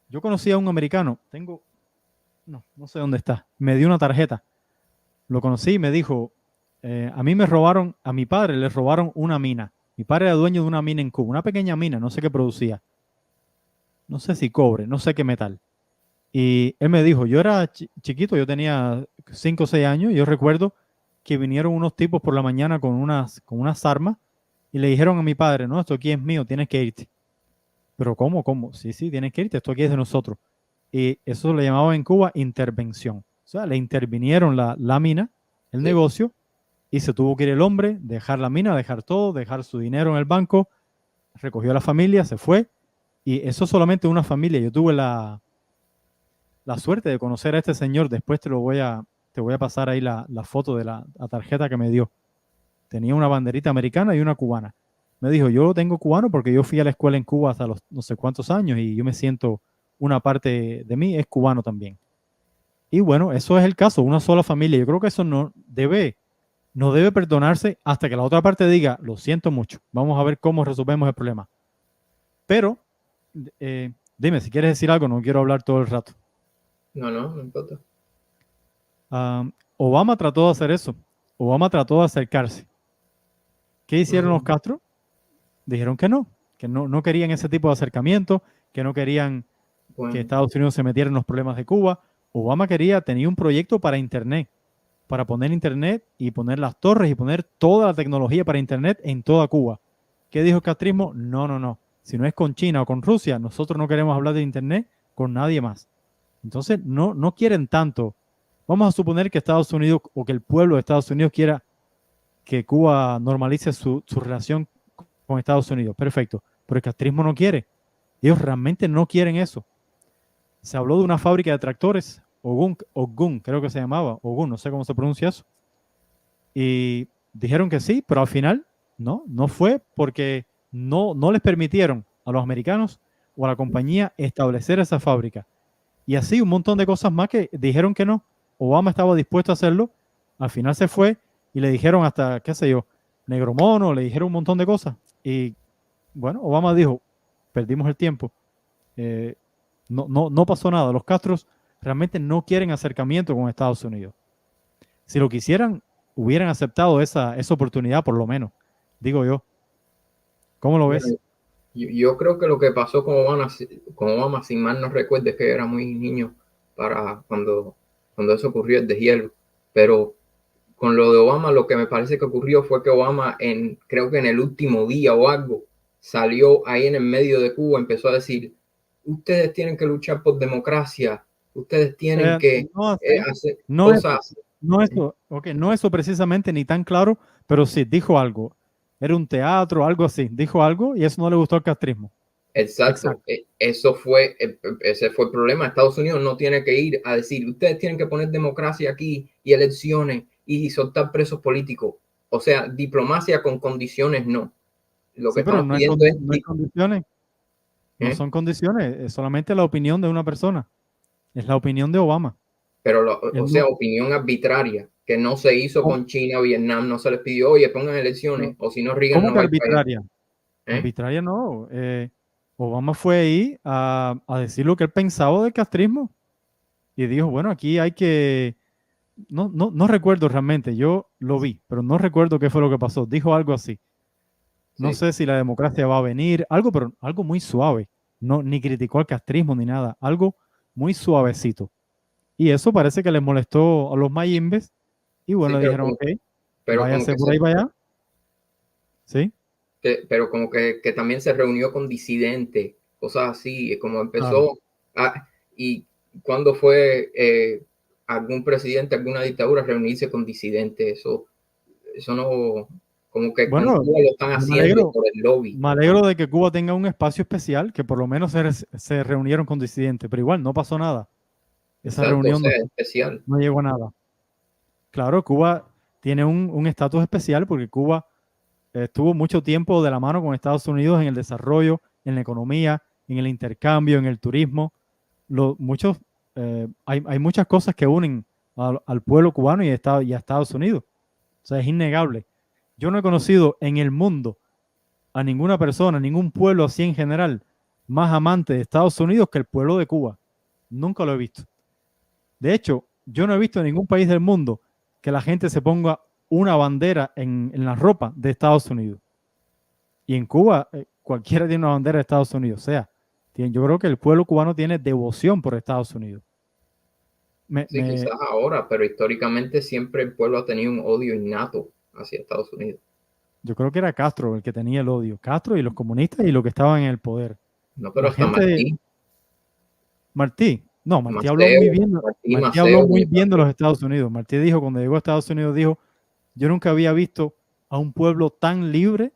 Yo conocí a un americano, no sé dónde está, me dio una tarjeta. Lo conocí y me dijo, a mí me robaron, a mi padre le robaron una mina. Mi padre era dueño de una mina en Cuba, una pequeña mina, no sé qué producía. No sé si cobre, no sé qué metal. Y él me dijo, yo era chiquito, yo tenía 5 o 6 años, y yo recuerdo que vinieron unos tipos por la mañana con unas armas y le dijeron a mi padre, no, esto aquí es mío, tienes que irte. Pero ¿cómo? ¿Cómo? Sí, sí, tienes que irte, esto aquí es de nosotros. Y eso le llamaban en Cuba intervención. O sea, le intervinieron la mina, el Sí. negocio, y se tuvo que ir el hombre, dejar la mina, dejar todo, dejar su dinero en el banco, recogió a la familia, se fue. Y eso solamente una familia. Yo tuve la suerte de conocer a este señor. Después te voy a pasar ahí la foto de la tarjeta que me dio. Tenía una banderita americana y una cubana. Me dijo, yo tengo cubano porque yo fui a la escuela en Cuba hasta los no sé cuántos años y yo me siento, una parte de mí es cubano también. Y bueno, eso es el caso, una sola familia. Yo creo que eso no debe perdonarse hasta que la otra parte diga, lo siento mucho, vamos a ver cómo resolvemos el problema. Pero, dime, si quieres decir algo, no quiero hablar todo el rato. No importa. Obama trató de hacer eso. Obama trató de acercarse. ¿Qué hicieron los Castro? Dijeron que no querían ese tipo de acercamiento, que no querían que Bueno, Estados Unidos se metiera en los problemas de Cuba. Obama tenía un proyecto para Internet, para poner Internet y poner las torres y poner toda la tecnología para Internet en toda Cuba. ¿Qué dijo el castrismo? No, no, no. Si no es con China o con Rusia, nosotros no queremos hablar de Internet con nadie más. Entonces, no quieren tanto. Vamos a suponer que Estados Unidos o que el pueblo de Estados Unidos quiera que Cuba normalice su relación con Estados Unidos. Perfecto. Pero el castrismo no quiere. Ellos realmente no quieren eso. Se habló de una fábrica de tractores, Ogun, creo que se llamaba, Ogun, no sé cómo se pronuncia eso. Y dijeron que sí, pero al final no fue porque no les permitieron a los americanos o a la compañía establecer esa fábrica. Y así un montón de cosas más que dijeron que no. Obama estaba dispuesto a hacerlo, al final se fue y le dijeron hasta, qué sé yo, negro mono, le dijeron un montón de cosas. Y bueno, Obama dijo, perdimos el tiempo. No pasó nada. Los Castros realmente no quieren acercamiento con Estados Unidos. Si lo quisieran, hubieran aceptado esa oportunidad por lo menos, digo yo. ¿Cómo lo bueno, ves? yo creo que lo que pasó con Obama, sin mal no recuerdo, es que era muy niño para cuando eso ocurrió, el deshielo. Pero con lo de Obama, lo que me parece que ocurrió fue que Obama, creo que en el último día o algo, salió ahí en el medio de Cuba, empezó a decir, ustedes tienen que luchar por democracia, ustedes tienen que No así, hacer no eso, cosas. no eso, ok, no eso precisamente ni tan claro, pero sí, dijo algo. Era un teatro, algo así. Dijo algo y eso no le gustó al castrismo. Exacto, Exacto. ese fue el problema. Estados Unidos no tiene que ir a decir, ustedes tienen que poner democracia aquí y elecciones y soltar presos políticos. O sea, diplomacia con condiciones no. Lo que Sí, pero estamos pidiendo es, no hay condiciones, no ¿eh? son condiciones, es solamente la opinión de una persona. Es la opinión de Obama. Pero o Él sea, no, opinión arbitraria, que no se hizo ¿cómo, con China o Vietnam, no se les pidió, oye, pongan elecciones, no, o si no, Reagan cómo no que va a ir para allá. arbitraria? ¿Eh? Arbitraria no. Obama fue ahí a decir lo que él pensaba del castrismo y dijo, bueno, aquí hay que... No recuerdo realmente, yo lo vi, pero no recuerdo qué fue lo que pasó. Dijo algo así. No Sí, sé si la democracia va a venir, algo, pero algo muy suave. No, ni criticó al castrismo ni nada, algo muy suavecito. Y eso parece que les molestó a los mayimbes y sí, bueno, le dijeron, ok, pero como váyase que por ahí para allá. ¿Sí? pero como que también se reunió con disidentes, cosas así, como Claro. empezó y cuando fue algún presidente, alguna dictadura reunirse con disidentes, eso no, como que con Bueno, Cuba lo están yo haciendo por el lobby. me alegro de que Cuba tenga un espacio especial, que por lo menos se reunieron con disidentes, pero igual no pasó nada. Esa Exacto, o reunión no, sea, especial. no llegó a nada. Claro, Cuba tiene un estatus especial porque Cuba estuvo mucho tiempo de la mano con Estados Unidos en el desarrollo, en la economía, en el intercambio, en el turismo. Hay muchas cosas que unen al pueblo cubano y a Estados Unidos. O sea, es innegable. Yo no he conocido en el mundo a ninguna persona, ningún pueblo así en general, más amante de Estados Unidos que el pueblo de Cuba. Nunca lo he visto. De hecho, yo no he visto en ningún país del mundo que la gente se ponga una bandera en la ropa de Estados Unidos. Y en Cuba, cualquiera tiene una bandera de Estados Unidos. O sea, yo creo que el pueblo cubano tiene devoción por Estados Unidos. Sí, quizás ahora, pero históricamente siempre el pueblo ha tenido un odio innato hacia Estados Unidos. Yo creo que era Castro el que tenía el odio. Castro y los comunistas y los que estaban en el poder. No, pero La hasta gente, Martí. No, Martí habló Maceo, muy bien. Martí Martí Maceo, habló muy bien de los Estados Unidos. Martí dijo, cuando llegó a Estados Unidos, dijo, yo nunca había visto a un pueblo tan libre.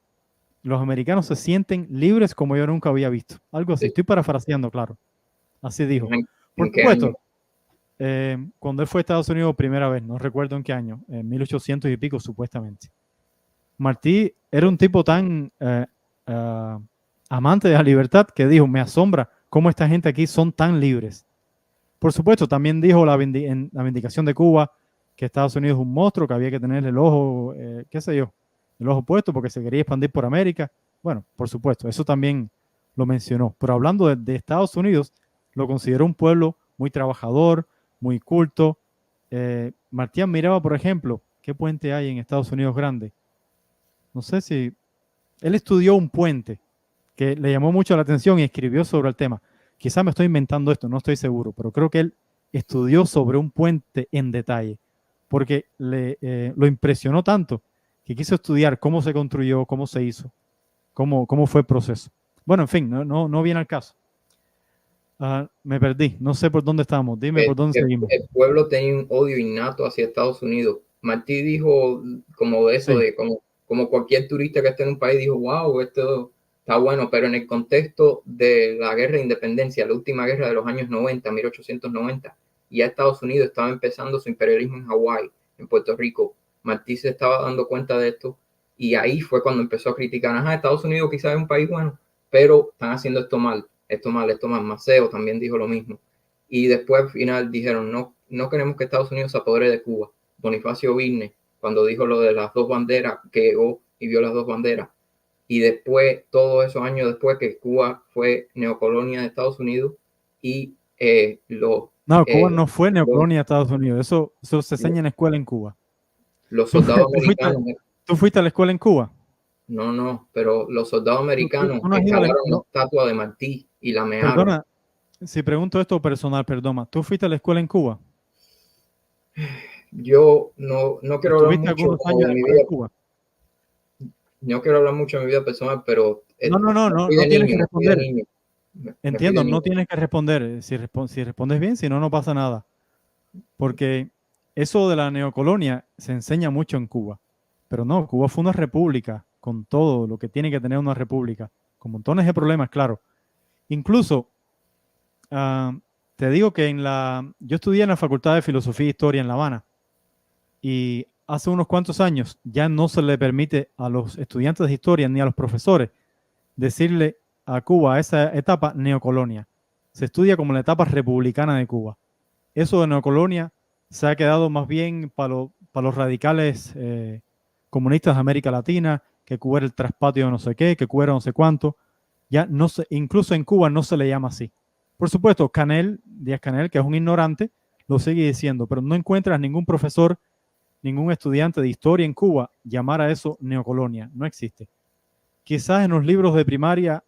Los americanos se sienten libres como yo nunca había visto. Algo así. sí. Estoy parafraseando, claro. Así dijo. Por ¿En qué supuesto, año? cuando él fue a Estados Unidos primera vez, no recuerdo en qué año, en 1800 y pico supuestamente. Martí era un tipo tan amante de la libertad que dijo, me asombra cómo esta gente aquí son tan libres. Por supuesto, también dijo en la vindicación de Cuba que Estados Unidos es un monstruo, que había que tener el ojo, qué sé yo, el ojo puesto porque se quería expandir por América. Bueno, por supuesto, eso también lo mencionó. Pero hablando de Estados Unidos, lo consideró un pueblo muy trabajador, muy culto. Martí admiraba, por ejemplo, ¿qué puente hay en Estados Unidos grande? No sé si... Él estudió un puente que le llamó mucho la atención y escribió sobre el tema. Quizá me estoy inventando esto, no estoy seguro, pero creo que él estudió sobre un puente en detalle, porque lo impresionó tanto que quiso estudiar cómo se construyó, cómo se hizo, cómo fue el proceso. Bueno, en fin, no viene al caso. Me perdí, no sé por dónde estamos, dime por dónde seguimos. El pueblo tenía un odio innato hacia Estados Unidos. Martí dijo como de eso, Sí. de como cualquier turista que esté en un país dijo, wow, esto está bueno, pero en el contexto de la guerra de independencia, la última guerra de los años 90, 1890, ya Estados Unidos estaba empezando su imperialismo en Hawái, en Puerto Rico. Martí se estaba dando cuenta de esto y ahí fue cuando empezó a criticar, ajá, Estados Unidos quizás es un país bueno, pero están haciendo esto mal, esto mal, esto mal. Maceo también dijo lo mismo. Y después al final dijeron, no queremos que Estados Unidos se apodere de Cuba. Bonifacio Birne, cuando dijo lo de las dos banderas, que llegó y vio las dos banderas. Y después, todos esos años después, que Cuba fue neocolonia de Estados Unidos y No, Cuba no fue neocolonia de Estados Unidos, eso se enseña en la escuela en Cuba. Los soldados americanos... ¿Tú fuiste a la escuela en Cuba? No, pero los soldados americanos ¿Tú no has ido escalaron la estatua de Martí y la mearon. Perdona, si pregunto esto personal, perdona, ¿tú fuiste a la escuela en Cuba? Yo no quiero hablar mucho algunos años de mi en vida. Cuba? No quiero hablar mucho de mi vida personal, pero no tienes que responder. Entiendo, no tienes que responder. Si respondes bien, si no, no pasa nada. Porque eso de la neocolonia se enseña mucho en Cuba. Pero no, Cuba fue una república con todo lo que tiene que tener una república, con montones de problemas, claro. Incluso, te digo que yo estudié en la Facultad de Filosofía e Historia en La Habana y hace unos cuantos años ya no se le permite a los estudiantes de historia ni a los profesores decirle a Cuba a esa etapa neocolonia. Se estudia como la etapa republicana de Cuba. Eso de neocolonia se ha quedado más bien para los radicales comunistas de América Latina, que Cuba era el traspatio de no sé qué, que Cuba era no sé cuánto. Ya no se, incluso en Cuba no se le llama así. Por supuesto, Díaz Canel, que es un ignorante, lo sigue diciendo, pero no encuentras ningún profesor, ningún estudiante de historia en Cuba llamar a eso neocolonia. No existe. Quizás en los libros de primaria,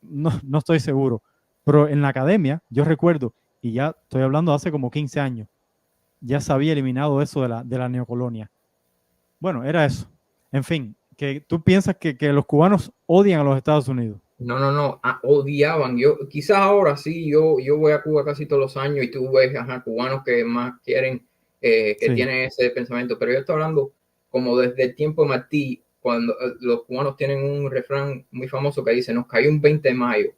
no estoy seguro, pero en la academia, yo recuerdo, y ya estoy hablando hace como 15 años, ya se había eliminado eso de la neocolonia. Bueno, era eso. En fin, que tú piensas que los cubanos odian a los Estados Unidos. No, odiaban. Quizás ahora sí, yo voy a Cuba casi todos los años y tú ves cubanos que más quieren, que tienen ese pensamiento, pero yo estoy hablando como desde el tiempo de Martí, cuando los cubanos tienen un refrán muy famoso que dice, nos cayó un 20 de mayo.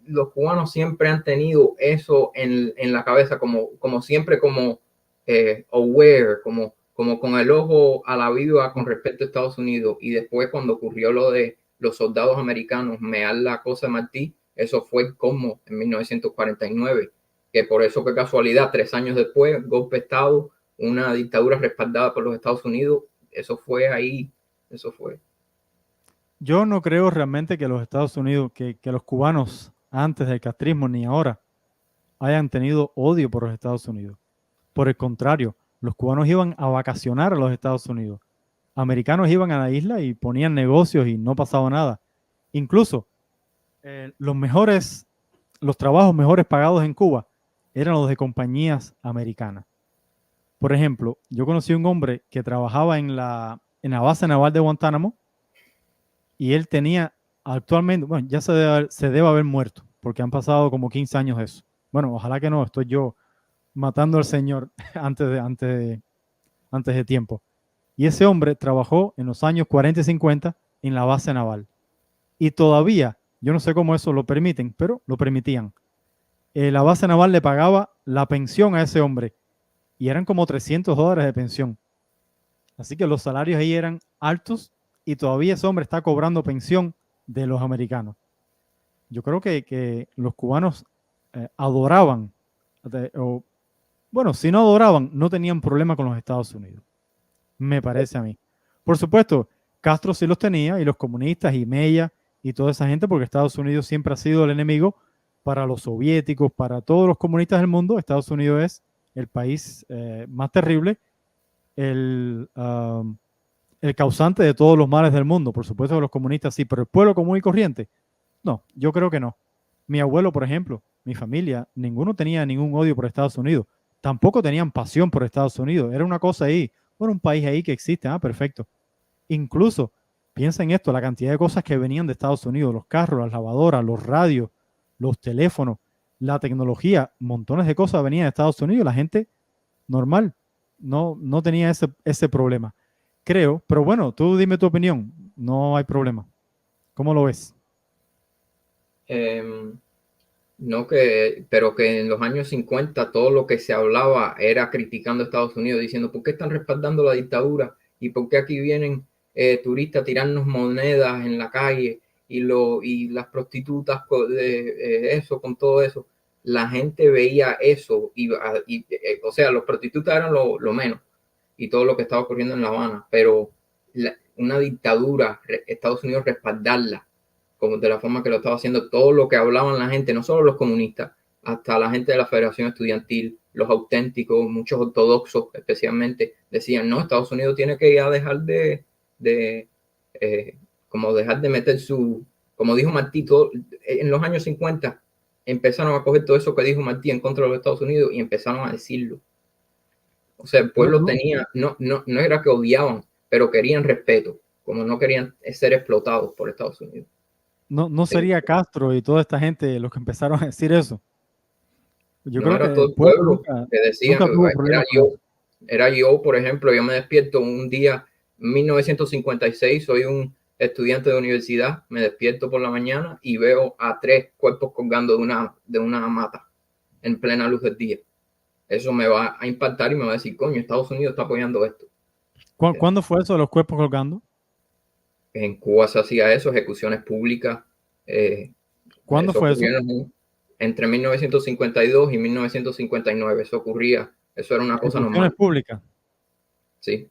Los cubanos siempre han tenido eso en la cabeza, como siempre, como aware, como con el ojo a la viva con respecto a Estados Unidos. Y después cuando ocurrió lo de los soldados americanos mear la cosa de Martí, eso fue como en 1949, que por eso, qué casualidad, 3 años después, golpe de Estado, una dictadura respaldada por los Estados Unidos, eso fue ahí, eso fue. Yo no creo realmente que los Estados Unidos, que los cubanos antes del castrismo ni ahora hayan tenido odio por los Estados Unidos. Por el contrario, los cubanos iban a vacacionar a los Estados Unidos. Americanos iban a la isla y ponían negocios y no pasaba nada. Incluso los trabajos mejores pagados en Cuba eran los de compañías americanas. Por ejemplo, yo conocí a un hombre que trabajaba en la base naval de Guantánamo y él tenía actualmente, bueno, ya se debe haber muerto, porque han pasado como 15 años de eso. Bueno, ojalá que no, estoy yo matando al señor antes de tiempo. Y ese hombre trabajó en los años 40 y 50 en la base naval. Y todavía, yo no sé cómo eso lo permiten, pero lo permitían. La base naval le pagaba la pensión a ese hombre y eran como $300 de pensión. Así que los salarios ahí eran altos y todavía ese hombre está cobrando pensión de los americanos. Yo creo que los cubanos adoraban, bueno, si no adoraban, no tenían problema con los Estados Unidos, me parece a mí. Por supuesto, Castro sí los tenía, y los comunistas, y Mella, y toda esa gente, porque Estados Unidos siempre ha sido el enemigo para los soviéticos, para todos los comunistas del mundo. Estados Unidos es el país más terrible, el causante de todos los males del mundo. Por supuesto que los comunistas sí, pero el pueblo común y corriente, no, yo creo que no. Mi abuelo, por ejemplo, mi familia, ninguno tenía ningún odio por Estados Unidos. Tampoco tenían pasión por Estados Unidos. Era una cosa ahí, bueno, un país ahí que existe, perfecto. Incluso, piensa en esto, la cantidad de cosas que venían de Estados Unidos, los carros, las lavadoras, los radios, los teléfonos, la tecnología, montones de cosas venían de Estados Unidos. La gente normal no tenía ese problema, creo. Pero bueno, tú dime tu opinión, no hay problema. ¿Cómo lo ves? No, pero que en los años 50 todo lo que se hablaba era criticando a Estados Unidos, diciendo ¿por qué están respaldando la dictadura? ¿Y por qué aquí vienen turistas a tirarnos monedas en la calle? Y las prostitutas con todo eso. La gente veía eso o sea, los prostitutas eran lo menos y todo lo que estaba ocurriendo en La Habana, pero una dictadura, Estados Unidos respaldarla como de la forma que lo estaba haciendo, todo lo que hablaban la gente, no solo los comunistas, hasta la gente de la Federación Estudiantil, los auténticos, muchos ortodoxos especialmente, decían, no, Estados Unidos tiene que ya dejar como dejar de meter como dijo Martí, en los años 50 empezaron a coger todo eso que dijo Martí en contra de los Estados Unidos y empezaron a decirlo. O sea, el pueblo tenía, no era que odiaban, pero querían respeto, como no querían ser explotados por Estados Unidos. No sería Castro y toda esta gente los que empezaron a decir eso. Yo creo era que todo el pueblo que decía, era yo, por ejemplo, yo me despierto un día, 1956, soy un estudiante de universidad, me despierto por la mañana y veo a 3 cuerpos colgando de una mata en plena luz del día. Eso me va a impactar y me va a decir, coño, Estados Unidos está apoyando esto. ¿Cuándo fue eso de los cuerpos colgando? En Cuba se hacía eso, ejecuciones públicas. ¿Cuándo fue eso? Entre 1952 y 1959, eso ocurría, eso era una cosa normal. ¿Ejecuciones públicas? Sí.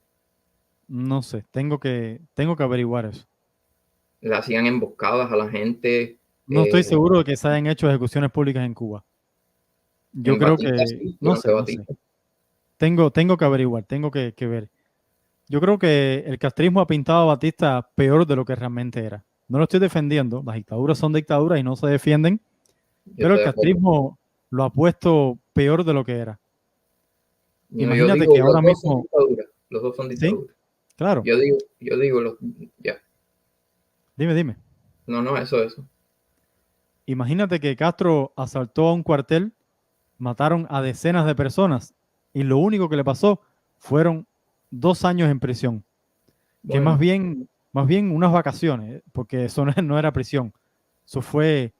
No sé, tengo que averiguar eso. Le hacían emboscadas a la gente. No estoy seguro de que se hayan hecho ejecuciones públicas en Cuba. Yo creo que, sí, no sé. Tengo que averiguar, tengo que ver. Yo creo que el castrismo ha pintado a Batista peor de lo que realmente era. No lo estoy defendiendo, las dictaduras son dictaduras y no se defienden, pero el castrismo lo ha puesto peor de lo que era. No, imagínate que ahora mismo... Los dos son dictaduras. ¿Sí? Claro. Yo digo, ya. Dime. No, eso. Imagínate que Castro asaltó a un cuartel, mataron a decenas de personas y lo único que le pasó fueron 2 años en prisión. Bueno. Que más bien unas vacaciones, porque eso no era prisión. Eso fue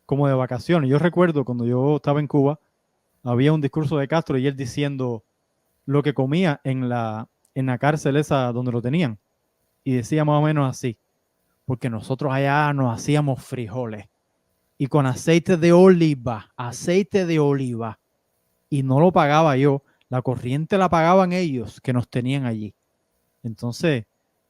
como de vacaciones. Yo recuerdo cuando yo estaba en Cuba, había un discurso de Castro y él diciendo lo que comía en la cárcel esa donde lo tenían. Y decía más o menos así, porque nosotros allá nos hacíamos frijoles y con aceite de oliva, y no lo pagaba yo, la corriente la pagaban ellos que nos tenían allí. Entonces,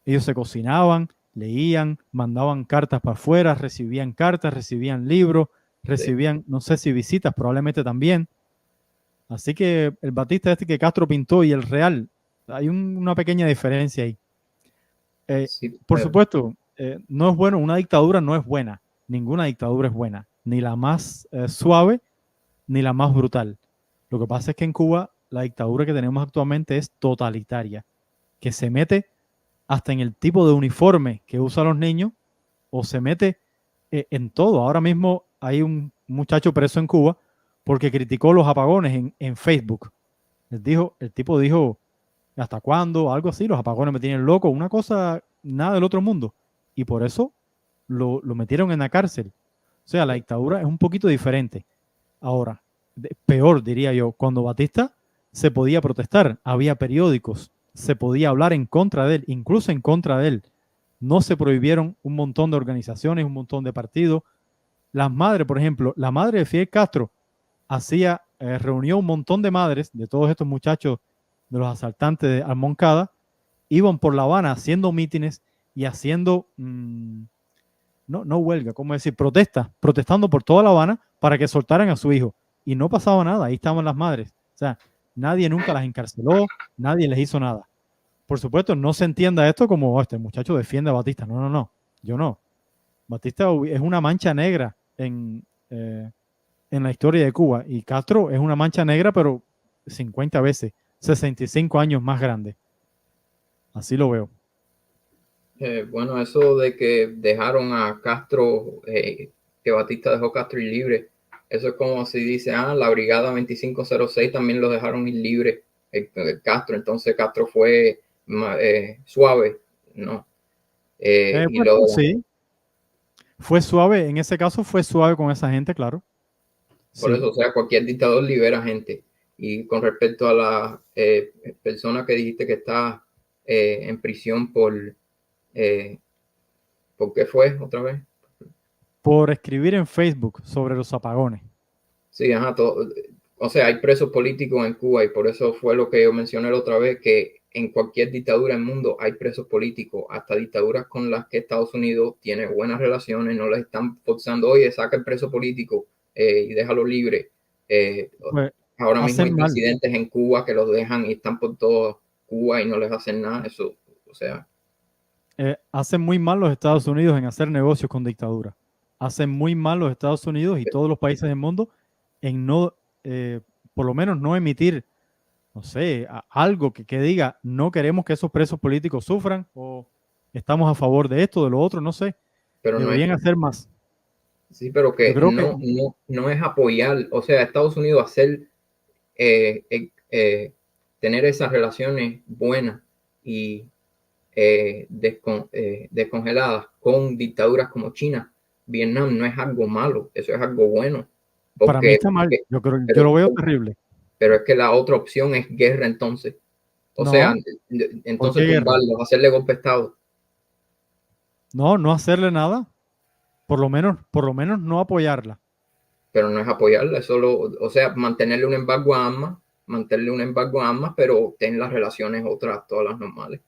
ellos se cocinaban, leían, mandaban cartas para afuera, recibían cartas, recibían libros, recibían, no sé si visitas, probablemente también. Así que el Batista este que Castro pintó y el real, hay una pequeña diferencia ahí. Sí, Por supuesto, no es bueno, una dictadura no es buena, ninguna dictadura es buena, ni la más suave ni la más brutal. Lo que pasa es que en Cuba la dictadura que tenemos actualmente es totalitaria, que se mete hasta en el tipo de uniforme que usan los niños o se mete en todo. Ahora mismo hay un muchacho preso en Cuba porque criticó los apagones en Facebook. El tipo dijo, ¿hasta cuándo? Algo así, los apagones me tienen loco, una cosa, nada del otro mundo. Y por eso lo metieron en la cárcel. O sea, la dictadura es un poquito diferente. Ahora, peor diría yo, cuando Batista se podía protestar, había periódicos, se podía hablar en contra de él, incluso en contra de él. No se prohibieron un montón de organizaciones, un montón de partidos. Las madres, por ejemplo, la madre de Fidel Castro reunió un montón de madres de todos estos muchachos de los asaltantes de Almoncada, iban por La Habana haciendo mítines y haciendo, no huelga, ¿cómo decir? Protestando por toda La Habana para que soltaran a su hijo. Y no pasaba nada, ahí estaban las madres. O sea, nadie nunca las encarceló, nadie les hizo nada. Por supuesto, no se entienda esto como este muchacho defiende a Batista. No, no, no, yo no. Batista es una mancha negra en la historia de Cuba y Castro es una mancha negra, pero 50 veces, 65 años más grande. Así lo veo. Bueno, eso de que dejaron a Castro, que Batista dejó Castro ir libre, eso es como si dice, la Brigada 2506 también lo dejaron ir libre, Castro, entonces Castro fue suave, ¿no? Y Bueno, lo sí, fue suave, en ese caso fue suave con esa gente, claro. Por Sí. eso, o sea, cualquier dictador libera gente. Y con respecto a la persona que dijiste que está en prisión eh, ¿por qué fue otra vez? Por escribir en Facebook sobre los apagones. Sí, ajá, o sea, hay presos políticos en Cuba y por eso fue lo que yo mencioné la otra vez, que en cualquier dictadura del mundo hay presos políticos, hasta dictaduras con las que Estados Unidos tiene buenas relaciones, no les están forzando, oye, saca el preso político y déjalo libre. Eh, Pues Ahora mismo hay hacen mal. presidentes en Cuba que los dejan y están por toda Cuba y no les hacen nada, eso, o sea, Hacen muy mal los Estados Unidos en hacer negocios con dictadura. Hacen muy mal los Estados Unidos y todos los países del mundo en no, por lo menos no emitir, no sé, algo que diga, no queremos que esos presos políticos sufran o estamos a favor de esto, de lo otro, no sé. pero no es, Deberían hacer más. sí, pero Yo que creo que no es apoyar, o sea, Estados Unidos hacer eh, eh, eh, tener esas relaciones buenas y descongeladas con dictaduras como China, Vietnam, no es algo malo, eso es algo bueno, para mí está mal. Yo lo veo pero, terrible. pero es que la otra opción es guerra entonces, o sea, No, ¿por qué entonces guerra? tumbarlos, hacerle golpe de Estado, No, no hacerle nada. Por lo menos no apoyarla. pero no es apoyarla, es solo, o sea, mantenerle un embargo a armas, pero tener las relaciones otras, todas las normales.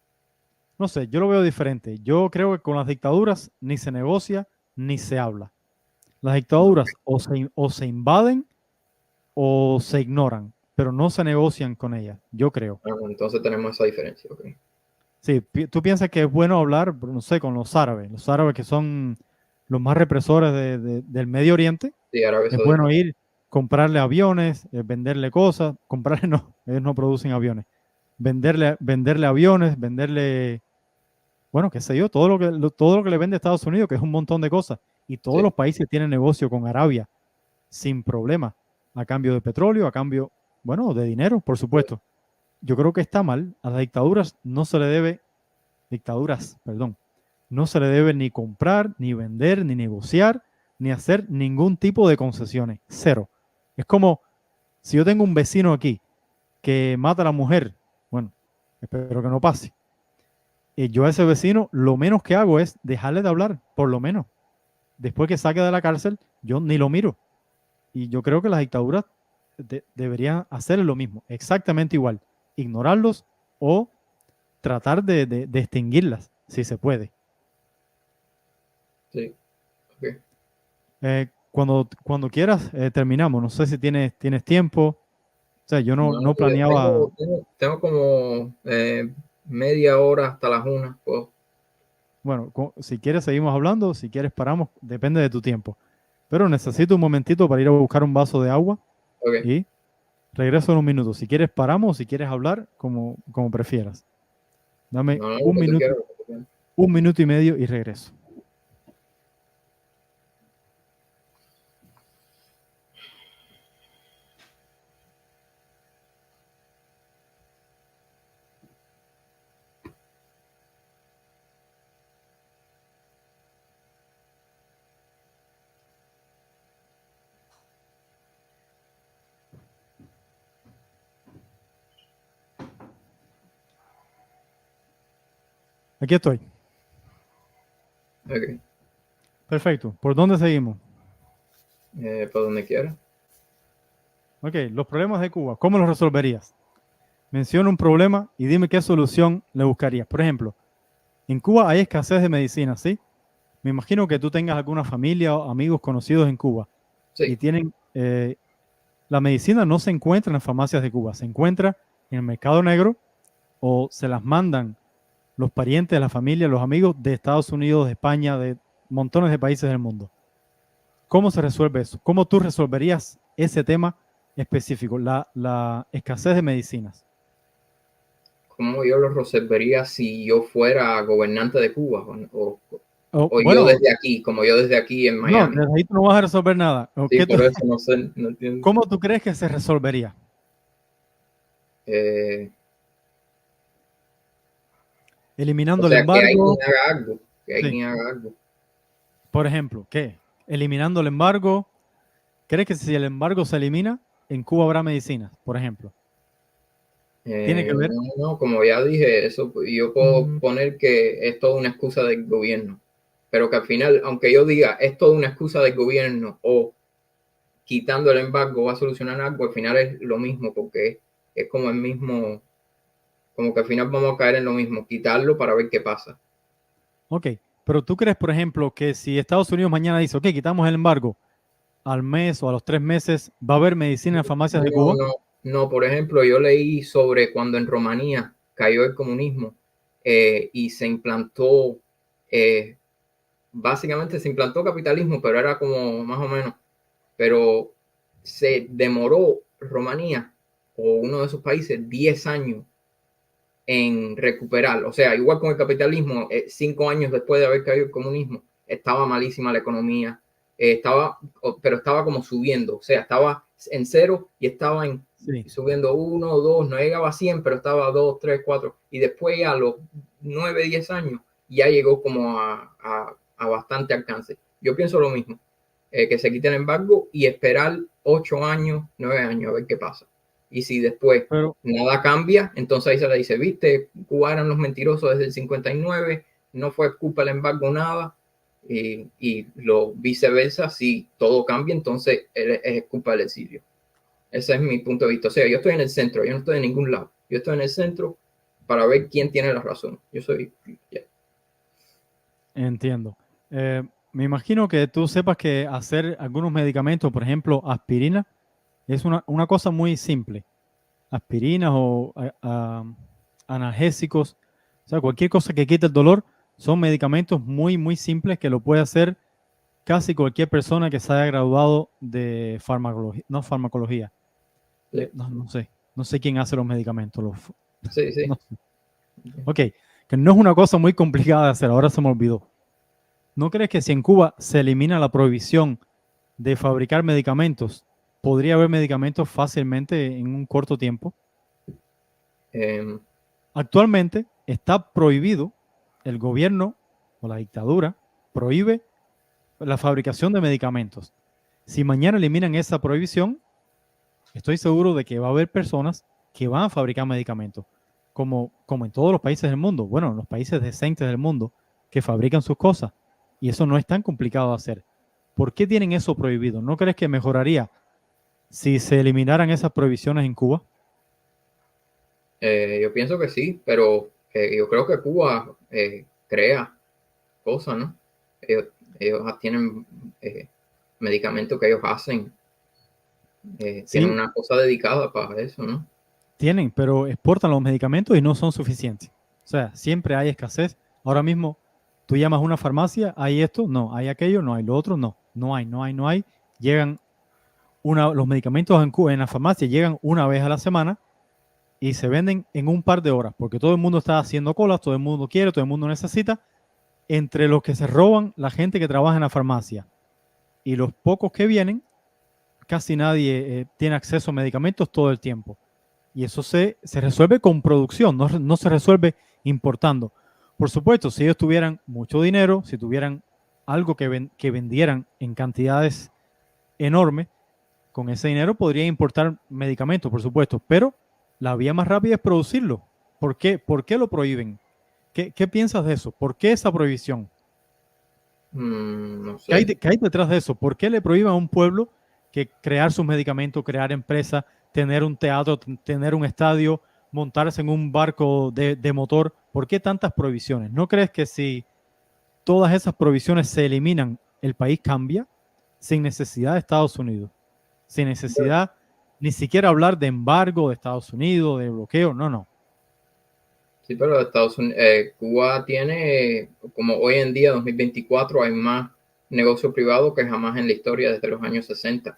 No sé, yo lo veo diferente. Yo creo que con las dictaduras ni se negocia ni se habla. Las dictaduras o se invaden o se ignoran, pero no se negocian con ellas, yo creo. Entonces tenemos esa diferencia, ok. Sí, tú piensas que es bueno hablar, no sé, con los árabes que son los más represores del Medio Oriente. Sí, Arabia Es Saudita. bueno ir, comprarle aviones, venderle cosas, comprarle no, ellos no producen aviones. Venderle aviones, venderle, bueno, qué sé yo, todo lo que le vende Estados Unidos, que es un montón de cosas. Y todos Sí, los países tienen negocio con Arabia sin problema, a cambio de petróleo, a cambio, bueno, de dinero, por supuesto. Yo creo que está mal. A las dictaduras no se le debe, dictaduras, perdón, no se le debe ni comprar, ni vender, ni negociar, ni hacer ningún tipo de concesiones. Cero. Es como si yo tengo un vecino aquí que mata a la mujer, bueno, espero que no pase. Yo a ese vecino lo menos que hago es dejarle de hablar, por lo menos. Después que saque de la cárcel, yo ni lo miro. Y yo creo que las dictaduras deberían hacer lo mismo, exactamente igual. Ignorarlos o tratar de extinguirlas, si se puede. sí, ok. Cuando quieras, terminamos. No sé si tienes tiempo. sea, yo no, No, no planeaba. tengo como media hora hasta las 1. Pues, Bueno, si quieres seguimos hablando, si quieres paramos, depende de tu tiempo. Pero necesito un momentito para ir a buscar un vaso de agua ok. y regreso en un minuto. Si quieres paramos, si quieres hablar, como prefieras. Dame No, no, lo que tú quieras, lo que tú quieras. 1 minuto y medio y regreso. Aquí estoy. Ok. Perfecto. ¿Por dónde seguimos? Para donde quieras. Ok, los problemas de Cuba, ¿cómo los resolverías? Menciona un problema y dime qué solución le buscarías. Por ejemplo, en Cuba hay escasez de medicina, ¿sí? Me imagino que tú tengas alguna familia o amigos conocidos en Cuba y Sí, tienen, la medicina no se encuentra en las farmacias de Cuba, se encuentra en el mercado negro o se las mandan los parientes de la familia, los amigos de Estados Unidos, de España, de montones de países del mundo. ¿Cómo se resuelve eso? ¿Cómo tú resolverías ese tema específico, la escasez de medicinas? ¿cómo yo lo resolvería si yo fuera gobernante de Cuba? O yo Bueno, desde aquí, como yo desde aquí en no, Miami. desde ahí tú no vas a resolver nada. Sí, por eso no sé, no entiendo. ¿Cómo tú crees que se resolvería? Eh, o Eliminando el sea, que alguien embargo, haga algo, que sí. alguien haga algo. Por ejemplo, ¿qué? Eliminando el embargo. ¿Crees que si el embargo se elimina, en Cuba habrá medicinas, por ejemplo? Tiene que ver. No, no, como ya dije, eso yo puedo poner que es toda una excusa del gobierno, pero que al final, aunque yo diga es toda una excusa del gobierno o quitando el embargo va a solucionar algo, al final es lo mismo, porque es como el mismo, como que al final vamos a caer en lo mismo, quitarlo para ver qué pasa. Ok, pero tú crees, por ejemplo, que si Estados Unidos mañana dice, ok, quitamos el embargo, al mes o a los 3 meses, ¿va a haber medicina en farmacias de No, Cuba? no, no, por ejemplo, yo leí sobre cuando en Rumanía cayó el comunismo y se implantó eh, básicamente se implantó capitalismo, pero era como más o menos, pero se demoró Rumanía o uno de esos países 10 años en recuperar. O sea, igual con el capitalismo, 5 años después de haber caído el comunismo, estaba malísima la economía, pero estaba como subiendo, o sea, estaba en cero y estaba Sí, subiendo 1, 2, no llegaba a 100, pero estaba a 2, 3, 4, y después a los 9, 10 años ya llegó como a bastante alcance. Yo pienso lo mismo, que se quite el embargo y esperar 8 años, 9 años a ver qué pasa. Y si después pero, nada cambia, entonces ahí se le dice, viste, Cuba eran los mentirosos desde el 59, no fue culpa del embargo nada, y lo viceversa, si todo cambia, entonces es culpa del exilio. Ese es mi punto de vista. O sea, yo estoy en el centro, yo no estoy en ningún lado. Yo estoy en el centro para ver quién tiene la razón. Yo soy... Yeah. entiendo. Me imagino que tú sepas que hacer algunos medicamentos, por ejemplo, aspirina, es una cosa muy simple. Aspirinas o analgésicos, o sea, cualquier cosa que quite el dolor, son medicamentos muy, muy simples que lo puede hacer casi cualquier persona que se haya graduado de farmacología, no farmacología, Sí, no sé quién hace los medicamentos, sí, sí. no sé. Ok, que no es una cosa muy complicada de hacer, ahora se me olvidó. ¿No crees que si en Cuba se elimina la prohibición de fabricar medicamentos, podría haber medicamentos fácilmente en un corto tiempo? Eh, Actualmente está prohibido, el gobierno o la dictadura prohíbe la fabricación de medicamentos. Si mañana eliminan esa prohibición, estoy seguro de que va a haber personas que van a fabricar medicamentos, como en todos los países del mundo, bueno, en los países decentes del mundo, que fabrican sus cosas. Y eso no es tan complicado de hacer. ¿Por qué tienen eso prohibido? ¿No crees que mejoraría si se eliminaran esas prohibiciones en Cuba? yo pienso que sí, pero yo creo que Cuba crea cosas, ¿no? Ellos, ellos tienen medicamentos que ellos hacen. Tienen Sí, una cosa dedicada para eso, ¿no? tienen, pero exportan los medicamentos y no son suficientes. O sea, siempre hay escasez. Ahora mismo tú llamas a una farmacia, hay esto, no, hay aquello, no hay lo otro, no, no hay. Llegan los medicamentos en la farmacia llegan una vez a la semana y se venden en un par de horas, porque todo el mundo está haciendo colas, todo el mundo quiere, todo el mundo necesita. Entre los que se roban, la gente que trabaja en la farmacia y los pocos que vienen, casi nadie tiene acceso a medicamentos todo el tiempo. Y eso se resuelve con producción, no se resuelve importando. Por supuesto, si ellos tuvieran mucho dinero, si tuvieran algo que vendieran en cantidades enormes, con ese dinero podría importar medicamentos, por supuesto, pero la vía más rápida es producirlo. ¿Por qué? ¿Por qué lo prohíben? ¿Qué piensas de eso? ¿Por qué esa prohibición? No ¿Qué hay, sé. qué hay detrás de eso? ¿Por qué le prohíben a un pueblo que crear sus medicamentos, crear empresas, tener un teatro, tener un estadio, montarse en un barco de motor? ¿Por qué tantas prohibiciones? ¿No crees que si todas esas prohibiciones se eliminan, el país cambia sin necesidad de Estados Unidos? Sin necesidad ni siquiera hablar de embargo de Estados Unidos, de bloqueo, no, no. Sí, pero Cuba tiene, como hoy en día, 2024, hay más negocio privado que jamás en la historia desde los años 60.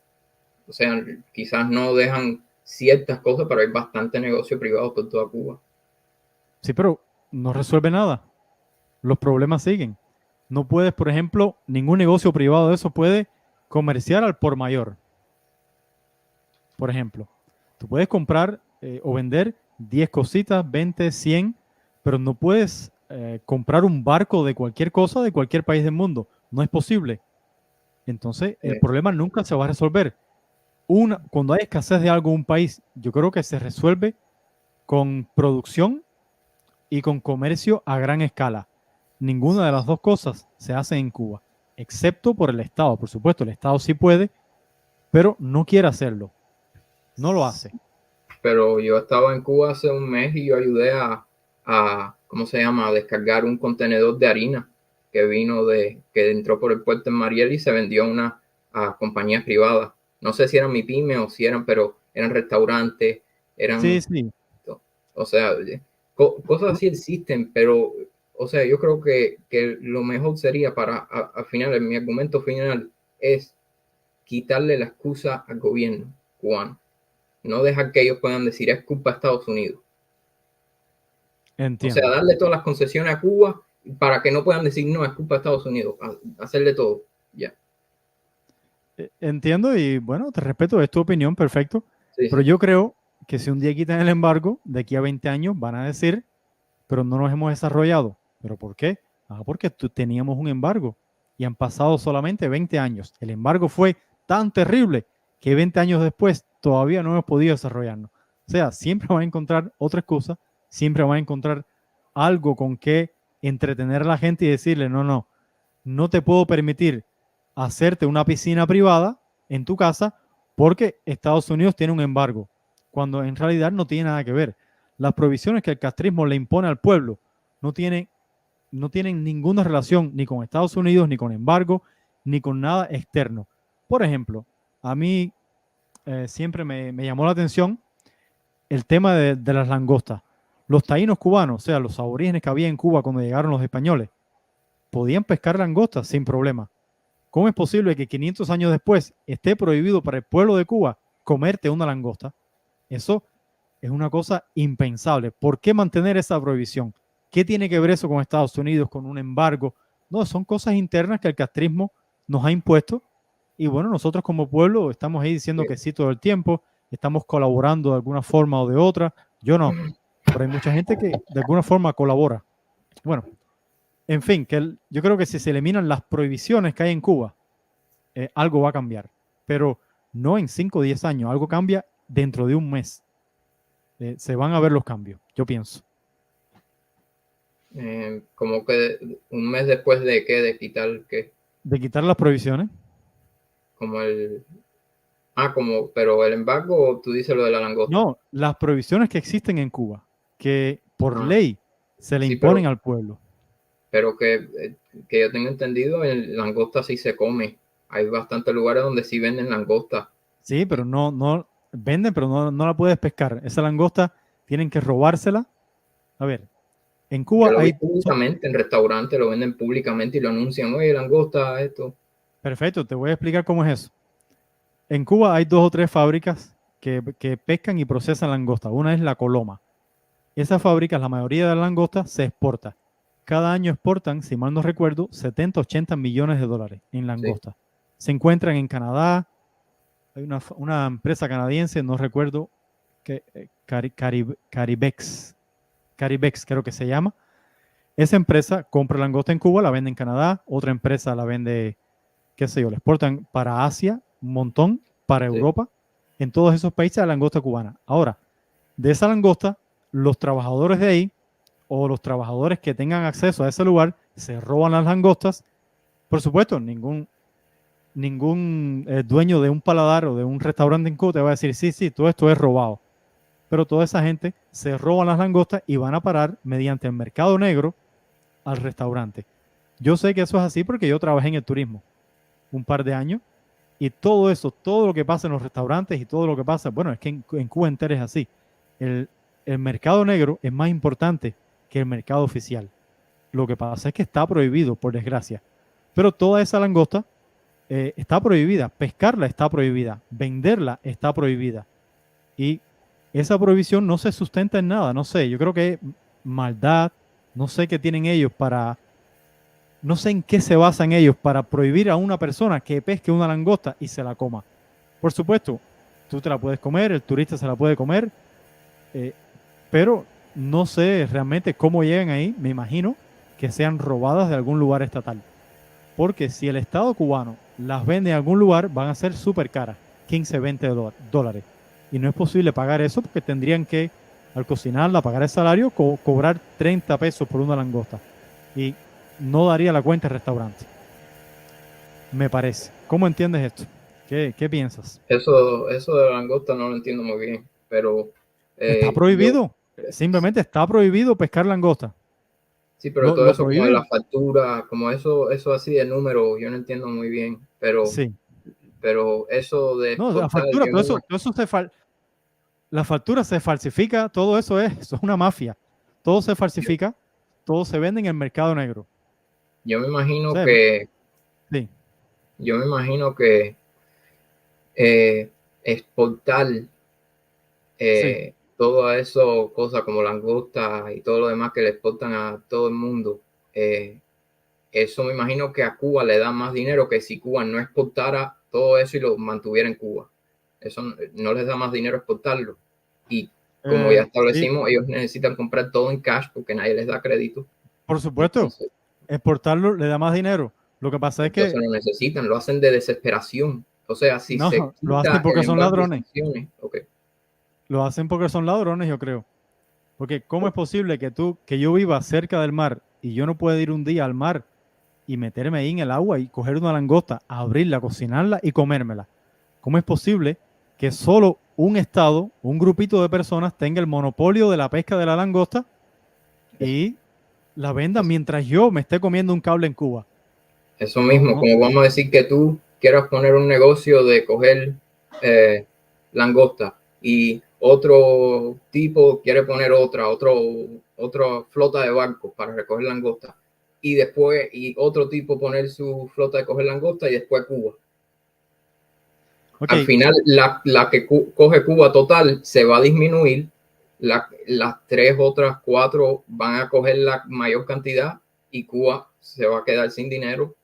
O sea, quizás no dejan ciertas cosas, pero hay bastante negocio privado por toda Cuba. Sí, pero no resuelve nada. Los problemas siguen. No puedes, por ejemplo, ningún negocio privado de eso puede comerciar al por mayor. Por ejemplo, tú puedes comprar o vender 10 cositas, 20, 100, pero no puedes comprar un barco de cualquier cosa de cualquier país del mundo. No es posible. Entonces, el Eh, problema nunca se va a resolver. Cuando hay escasez de algo en un país, yo creo que se resuelve con producción y con comercio a gran escala. Ninguna de las dos cosas se hace en Cuba, excepto por el Estado. Por supuesto, el Estado sí puede, pero no quiere hacerlo. No lo hace. pero yo estaba en Cuba hace un mes y yo ayudé ¿cómo se llama?, a descargar un contenedor de harina que entró por el puerto en Mariel y se vendió a compañías privadas. No sé si eran mi pyme o si eran, pero eran restaurantes, Sí, eran, sí. o sea, cosas así existen, pero, o sea, yo creo que lo mejor sería al final, mi argumento final es quitarle la excusa al gobierno cubano, no dejar que ellos puedan decir es culpa de Estados Unidos. O sea, Entiendo. darle todas las concesiones a Cuba para que no puedan decir no, es culpa de Estados Unidos, hacerle todo. Ya. Entiendo y bueno, te respeto, es tu opinión, perfecto. Sí, Pero sí. yo creo que si un día quitan el embargo, de aquí a 20 años van a decir, pero no nos hemos desarrollado. ¿Pero por qué? Porque teníamos un embargo y han pasado solamente 20 años. El embargo fue tan terrible que 20 años después todavía no hemos podido desarrollarnos. O sea, siempre van a encontrar otra excusa, siempre van a encontrar algo con que entretener a la gente y decirle, no te puedo permitir hacerte una piscina privada en tu casa porque Estados Unidos tiene un embargo, cuando en realidad no tiene nada que ver. Las provisiones que el castrismo le impone al pueblo no tienen, no tienen ninguna relación ni con Estados Unidos, ni con embargo, ni con nada externo. Por ejemplo, a mí siempre me llamó la atención el tema de las langostas. Los taínos cubanos, o sea, los aborígenes que había en Cuba cuando llegaron los españoles, podían pescar langostas sin problema. ¿Cómo es posible que 500 años después esté prohibido para el pueblo de Cuba comerte una langosta? Eso es una cosa impensable. ¿Por qué mantener esa prohibición? ¿Qué tiene que ver eso con Estados Unidos, con un embargo? No, son cosas internas que el castrismo nos ha impuesto y bueno, nosotros como pueblo estamos ahí diciendo que sí todo el tiempo, estamos colaborando de alguna forma o de otra. Yo no, pero hay mucha gente que de alguna forma colabora. Bueno, en fin, yo creo que si se eliminan las prohibiciones que hay en Cuba, algo va a cambiar, pero no en 5 o 10 años, algo cambia dentro de un mes. Se van a ver los cambios, yo pienso. Como que un mes después de de quitar que, De quitar las prohibiciones. como pero el embargo, tú dices lo de la langosta. No, las prohibiciones que existen en Cuba, que por Ah, ley se le sí, imponen al pueblo. pero que yo tengo entendido, el langosta sí se come. Hay bastantes lugares donde sí venden langosta Sí, pero no venden, pero no la puedes pescar. Esa langosta tienen que robársela. A ver, en Yo Cuba lo vi hay... públicamente en restaurantes, lo venden públicamente y lo anuncian, oye, langosta, esto. Perfecto, te voy a explicar cómo es eso. En Cuba hay 2 o 3 fábricas que pescan y procesan langosta. Una es la Coloma. Esas fábricas, la mayoría de la langosta se exporta. Cada año exportan, si mal no recuerdo, 70 o 80 millones de dólares en Sí, langosta. Se encuentran en Canadá. Hay una empresa canadiense, no recuerdo, Caribex creo que se llama. Esa empresa compra langosta en Cuba, la vende en Canadá. Otra empresa la vende, qué sé yo, la exportan para Asia, un montón, para sí. Europa. En todos esos países la langosta cubana. Ahora, de esa langosta, los trabajadores de ahí o los trabajadores que tengan acceso a ese lugar se roban las langostas. Por supuesto, ningún dueño de un paladar o de un restaurante en Cuba te va a decir, sí, sí, todo esto es robado. Pero toda esa gente se roban las langostas y van a parar mediante el mercado negro al restaurante. Yo sé que eso es así porque yo trabajé en el turismo un par de años y todo eso, todo lo que pasa en los restaurantes y todo lo que pasa, bueno, es que en Cuba entera es así. El, el mercado negro es más importante que el mercado oficial. Lo que pasa es que está prohibido, por desgracia. Pero toda esa langosta está prohibida, pescarla está prohibida, venderla está prohibida. Y esa prohibición no se sustenta en nada, no sé, yo creo que es maldad, no sé qué tienen ellos para, no sé en qué se basan ellos para prohibir a una persona que pesque una langosta y se la coma. Por supuesto, tú te la puedes comer, el turista se la puede comer, eh, pero no sé realmente cómo llegan ahí, me imagino que sean robadas de algún lugar estatal. Porque si el Estado cubano las vende en algún lugar, van a ser súper caras, 15, 20 dólares. Y no es posible pagar eso porque tendrían que, al cocinarla, pagar el salario, cobrar 30 pesos por una langosta. Y no daría la cuenta el restaurante, me parece. ¿Cómo entiendes esto? ¿Qué piensas? Eso de la langosta no lo entiendo muy bien, pero Está yo, prohibido. Simplemente está prohibido pescar langosta. sí, pero todo Lo eso como de la prohíben. factura, como eso así de número, yo no entiendo muy bien, Sí. pero eso de No, la exportar, factura, yo me, todo eso la factura se falsifica, todo eso es una mafia. Todo se falsifica, todo se vende en el mercado negro. O yo me imagino sea, que, sí, yo me imagino que eh, exportar sí. todo eso, cosas como langosta y todo lo demás que le exportan a todo el mundo, eh, eso me imagino que a Cuba le da más dinero que si Cuba no exportara todo eso y lo mantuviera en Cuba. Eso no les da más dinero exportarlo. Y como ya Sí, establecimos, ellos necesitan comprar todo en cash porque nadie les da crédito. por supuesto, Entonces, exportarlo le da más dinero. Lo que pasa es entonces que lo necesitan, lo hacen de desesperación. O sea, si no, se lo hacen quita el porque son embargo de ladrones. sanciones, ok, Lo hacen porque son ladrones, yo creo. Porque ¿cómo es posible que yo viva cerca del mar y yo no pueda ir un día al mar y meterme ahí en el agua y coger una langosta, abrirla, cocinarla y comérmela? ¿Cómo es posible que solo un estado, un grupito de personas tenga el monopolio de la pesca de la langosta es, y la venda es, mientras yo me esté comiendo un cable en Cuba? eso No, mismo, no como sé. vamos a decir que tú quieras poner un negocio de coger eh, langosta y otro tipo quiere poner otra flota de barcos para recoger langosta y después y otro tipo poner su flota de coger langosta y después Cuba. Ok, Al final la que coge Cuba total se va a disminuir, las tres otras cuatro van a coger la mayor cantidad y Cuba se va a quedar sin dinero,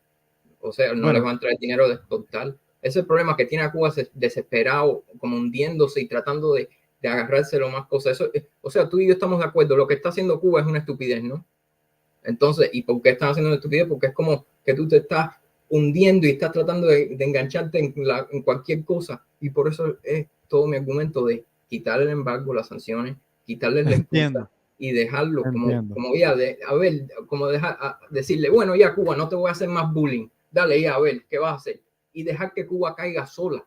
o sea, no les bueno, va a entrar el dinero de exportar. Ese es el problema que tiene a Cuba desesperado, como hundiéndose y tratando de agarrarse lo más cosas. Eso, o sea, tú y yo estamos de acuerdo, lo que está haciendo Cuba es una estupidez, ¿no? Entonces, ¿y por qué están haciendo una estupidez? Porque es como que tú te estás hundiendo y estás tratando de engancharte en cualquier cosa. Y por eso es todo mi argumento de quitar el embargo, las sanciones, quitarles la excusa entiendo, y dejarlo entiendo. como ya, a ver, como dejar, decirle, bueno, ya Cuba, no te voy a hacer más bullying, dale ya, a ver, ¿qué vas a hacer? Y dejar que Cuba caiga sola,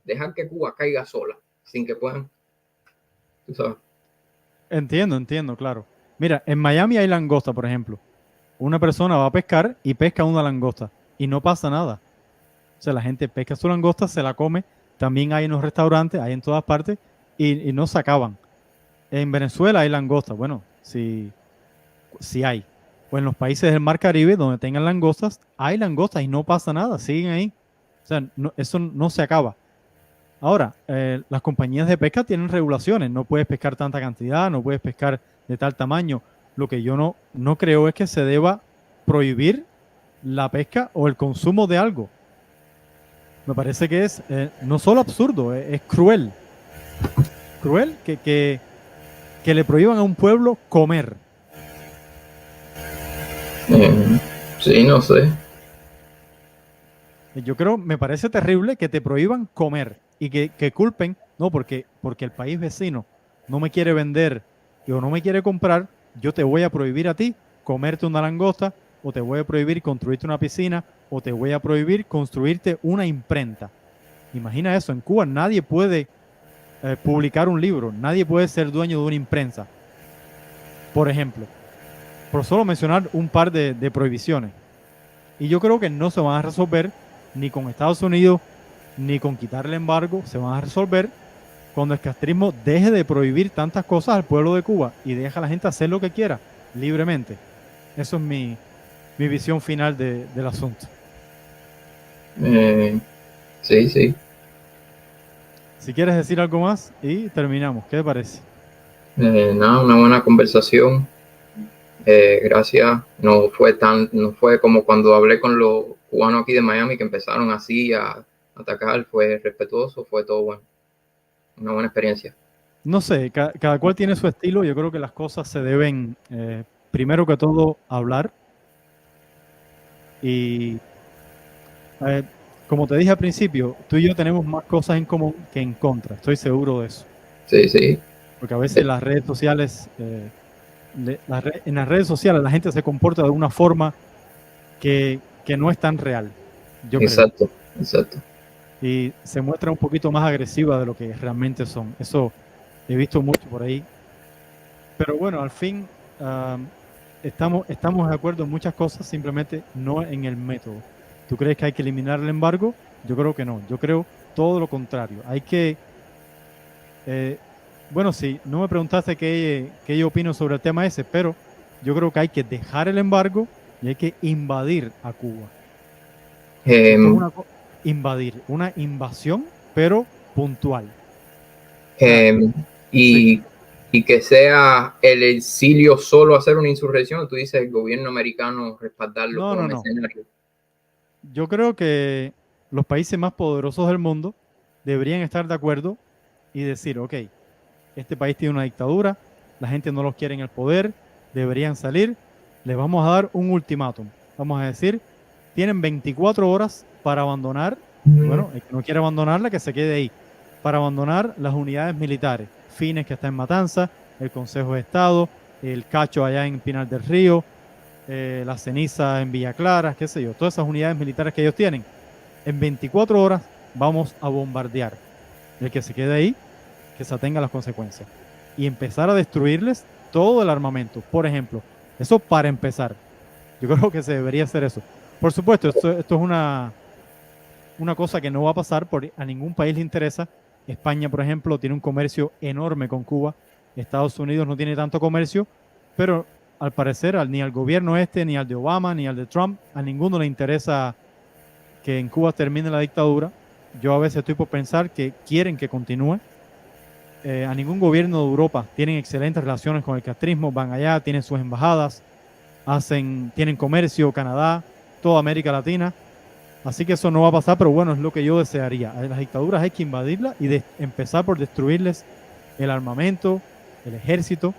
dejar que Cuba caiga sola, sin que puedan, tú sabes. Entiendo, claro. Mira, en Miami hay langosta, por ejemplo. Una persona va a pescar y pesca una langosta y no pasa nada. O sea, la gente pesca su langosta, se la come, también hay en los restaurantes, hay en todas partes, y no se acaban. En Venezuela hay langostas, bueno, sí hay. O en los países del Mar Caribe, donde tengan langostas, hay langostas y no pasa nada, siguen ahí. O sea, eso no se acaba. Ahora, las compañías de pesca tienen regulaciones, no puedes pescar tanta cantidad, no puedes pescar de tal tamaño. Lo que yo no creo es que se deba prohibir la pesca o el consumo de algo. Me parece que es no solo absurdo, es cruel. Cruel que le prohíban a un pueblo comer. Sí, no sé. Yo creo, me parece terrible que te prohíban comer y que culpen, no, porque el país vecino no me quiere vender o no me quiere comprar, yo te voy a prohibir a ti comerte una langosta, o te voy a prohibir construirte una piscina, o te voy a prohibir construirte una imprenta. Imagina eso, en Cuba nadie puede publicar un libro, nadie puede ser dueño de una imprenta, por ejemplo, por solo mencionar un par de prohibiciones. Y yo creo que no se van a resolver ni con Estados Unidos, ni con quitar el embargo. Se van a resolver cuando el castrismo deje de prohibir tantas cosas al pueblo de Cuba y deje a la gente hacer lo que quiera, libremente. Eso es mi visión final del asunto. Sí. Si quieres decir algo más y terminamos, ¿qué te parece? Nada, una buena conversación. Gracias. No fue como cuando hablé con los cubanos aquí de Miami, que empezaron así a atacar. Fue respetuoso, fue todo bueno. Una buena experiencia. No sé, cada cual tiene su estilo. Yo creo que las cosas se deben, primero que todo, hablar. Y como te dije al principio, tú y yo tenemos más cosas en común que en contra. Estoy seguro de eso. Sí. Porque a veces las redes sociales, en las redes sociales la gente se comporta de una forma que no es tan real. Yo Exacto. Y se muestra un poquito más agresiva de lo que realmente son. Eso he visto mucho por ahí. Pero bueno, al fin estamos de acuerdo en muchas cosas, simplemente no en el método. ¿Tú crees que hay que eliminar el embargo? Yo creo que no. Yo creo todo lo contrario. Hay que... bueno, sí, no me preguntaste qué yo opino sobre el tema ese, pero yo creo que hay que dejar el embargo y hay que invadir a Cuba. Invadir, una invasión, pero puntual. Y que sea el exilio solo hacer una insurrección, tú dices el gobierno americano respaldarlo como mercenario. Yo creo que los países más poderosos del mundo deberían estar de acuerdo y decir, ok, este país tiene una dictadura, la gente no los quiere en el poder, deberían salir, les vamos a dar un ultimátum. Vamos a decir, tienen 24 horas para abandonar, bueno, el que no quiere abandonarla, que se quede ahí, para abandonar las unidades militares, Fines, que está en Matanza, el Consejo de Estado, el Cacho allá en Pinar del Río, la Ceniza en Villa Clara, qué sé yo, todas esas unidades militares que ellos tienen. En 24 horas vamos a bombardear. El que se quede ahí, que se atenga a las consecuencias. Y empezar a destruirles todo el armamento. Por ejemplo, eso para empezar. Yo creo que se debería hacer eso. Por supuesto, esto es una cosa que no va a pasar, a ningún país le interesa. España, por ejemplo, tiene un comercio enorme con Cuba. Estados Unidos no tiene tanto comercio, pero al parecer ni al gobierno ni al de Obama, ni al de Trump, a ninguno le interesa que en Cuba termine la dictadura. Yo a veces estoy por pensar que quieren que continúe. A ningún gobierno de Europa tienen excelentes relaciones con el castrismo, van allá, tienen sus embajadas, tienen comercio, Canadá, toda América Latina. Así que eso no va a pasar, pero bueno, es lo que yo desearía. Las dictaduras hay que invadirlas y empezar por destruirles el armamento, el ejército,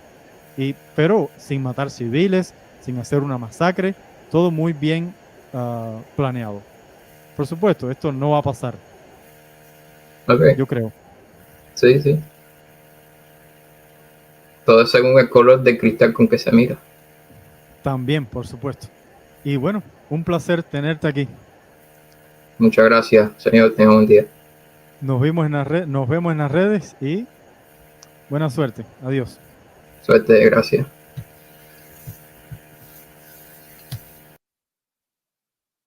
pero sin matar civiles, sin hacer una masacre, todo muy bien planeado. Por supuesto, esto no va a pasar. Okay. Yo creo. Sí. Todo según el color del cristal con que se mira. También, por supuesto. Y bueno, un placer tenerte aquí. Muchas gracias, señor. Tenga un buen día. Nos vemos en las redes y buena suerte. Adiós. Suerte, gracias.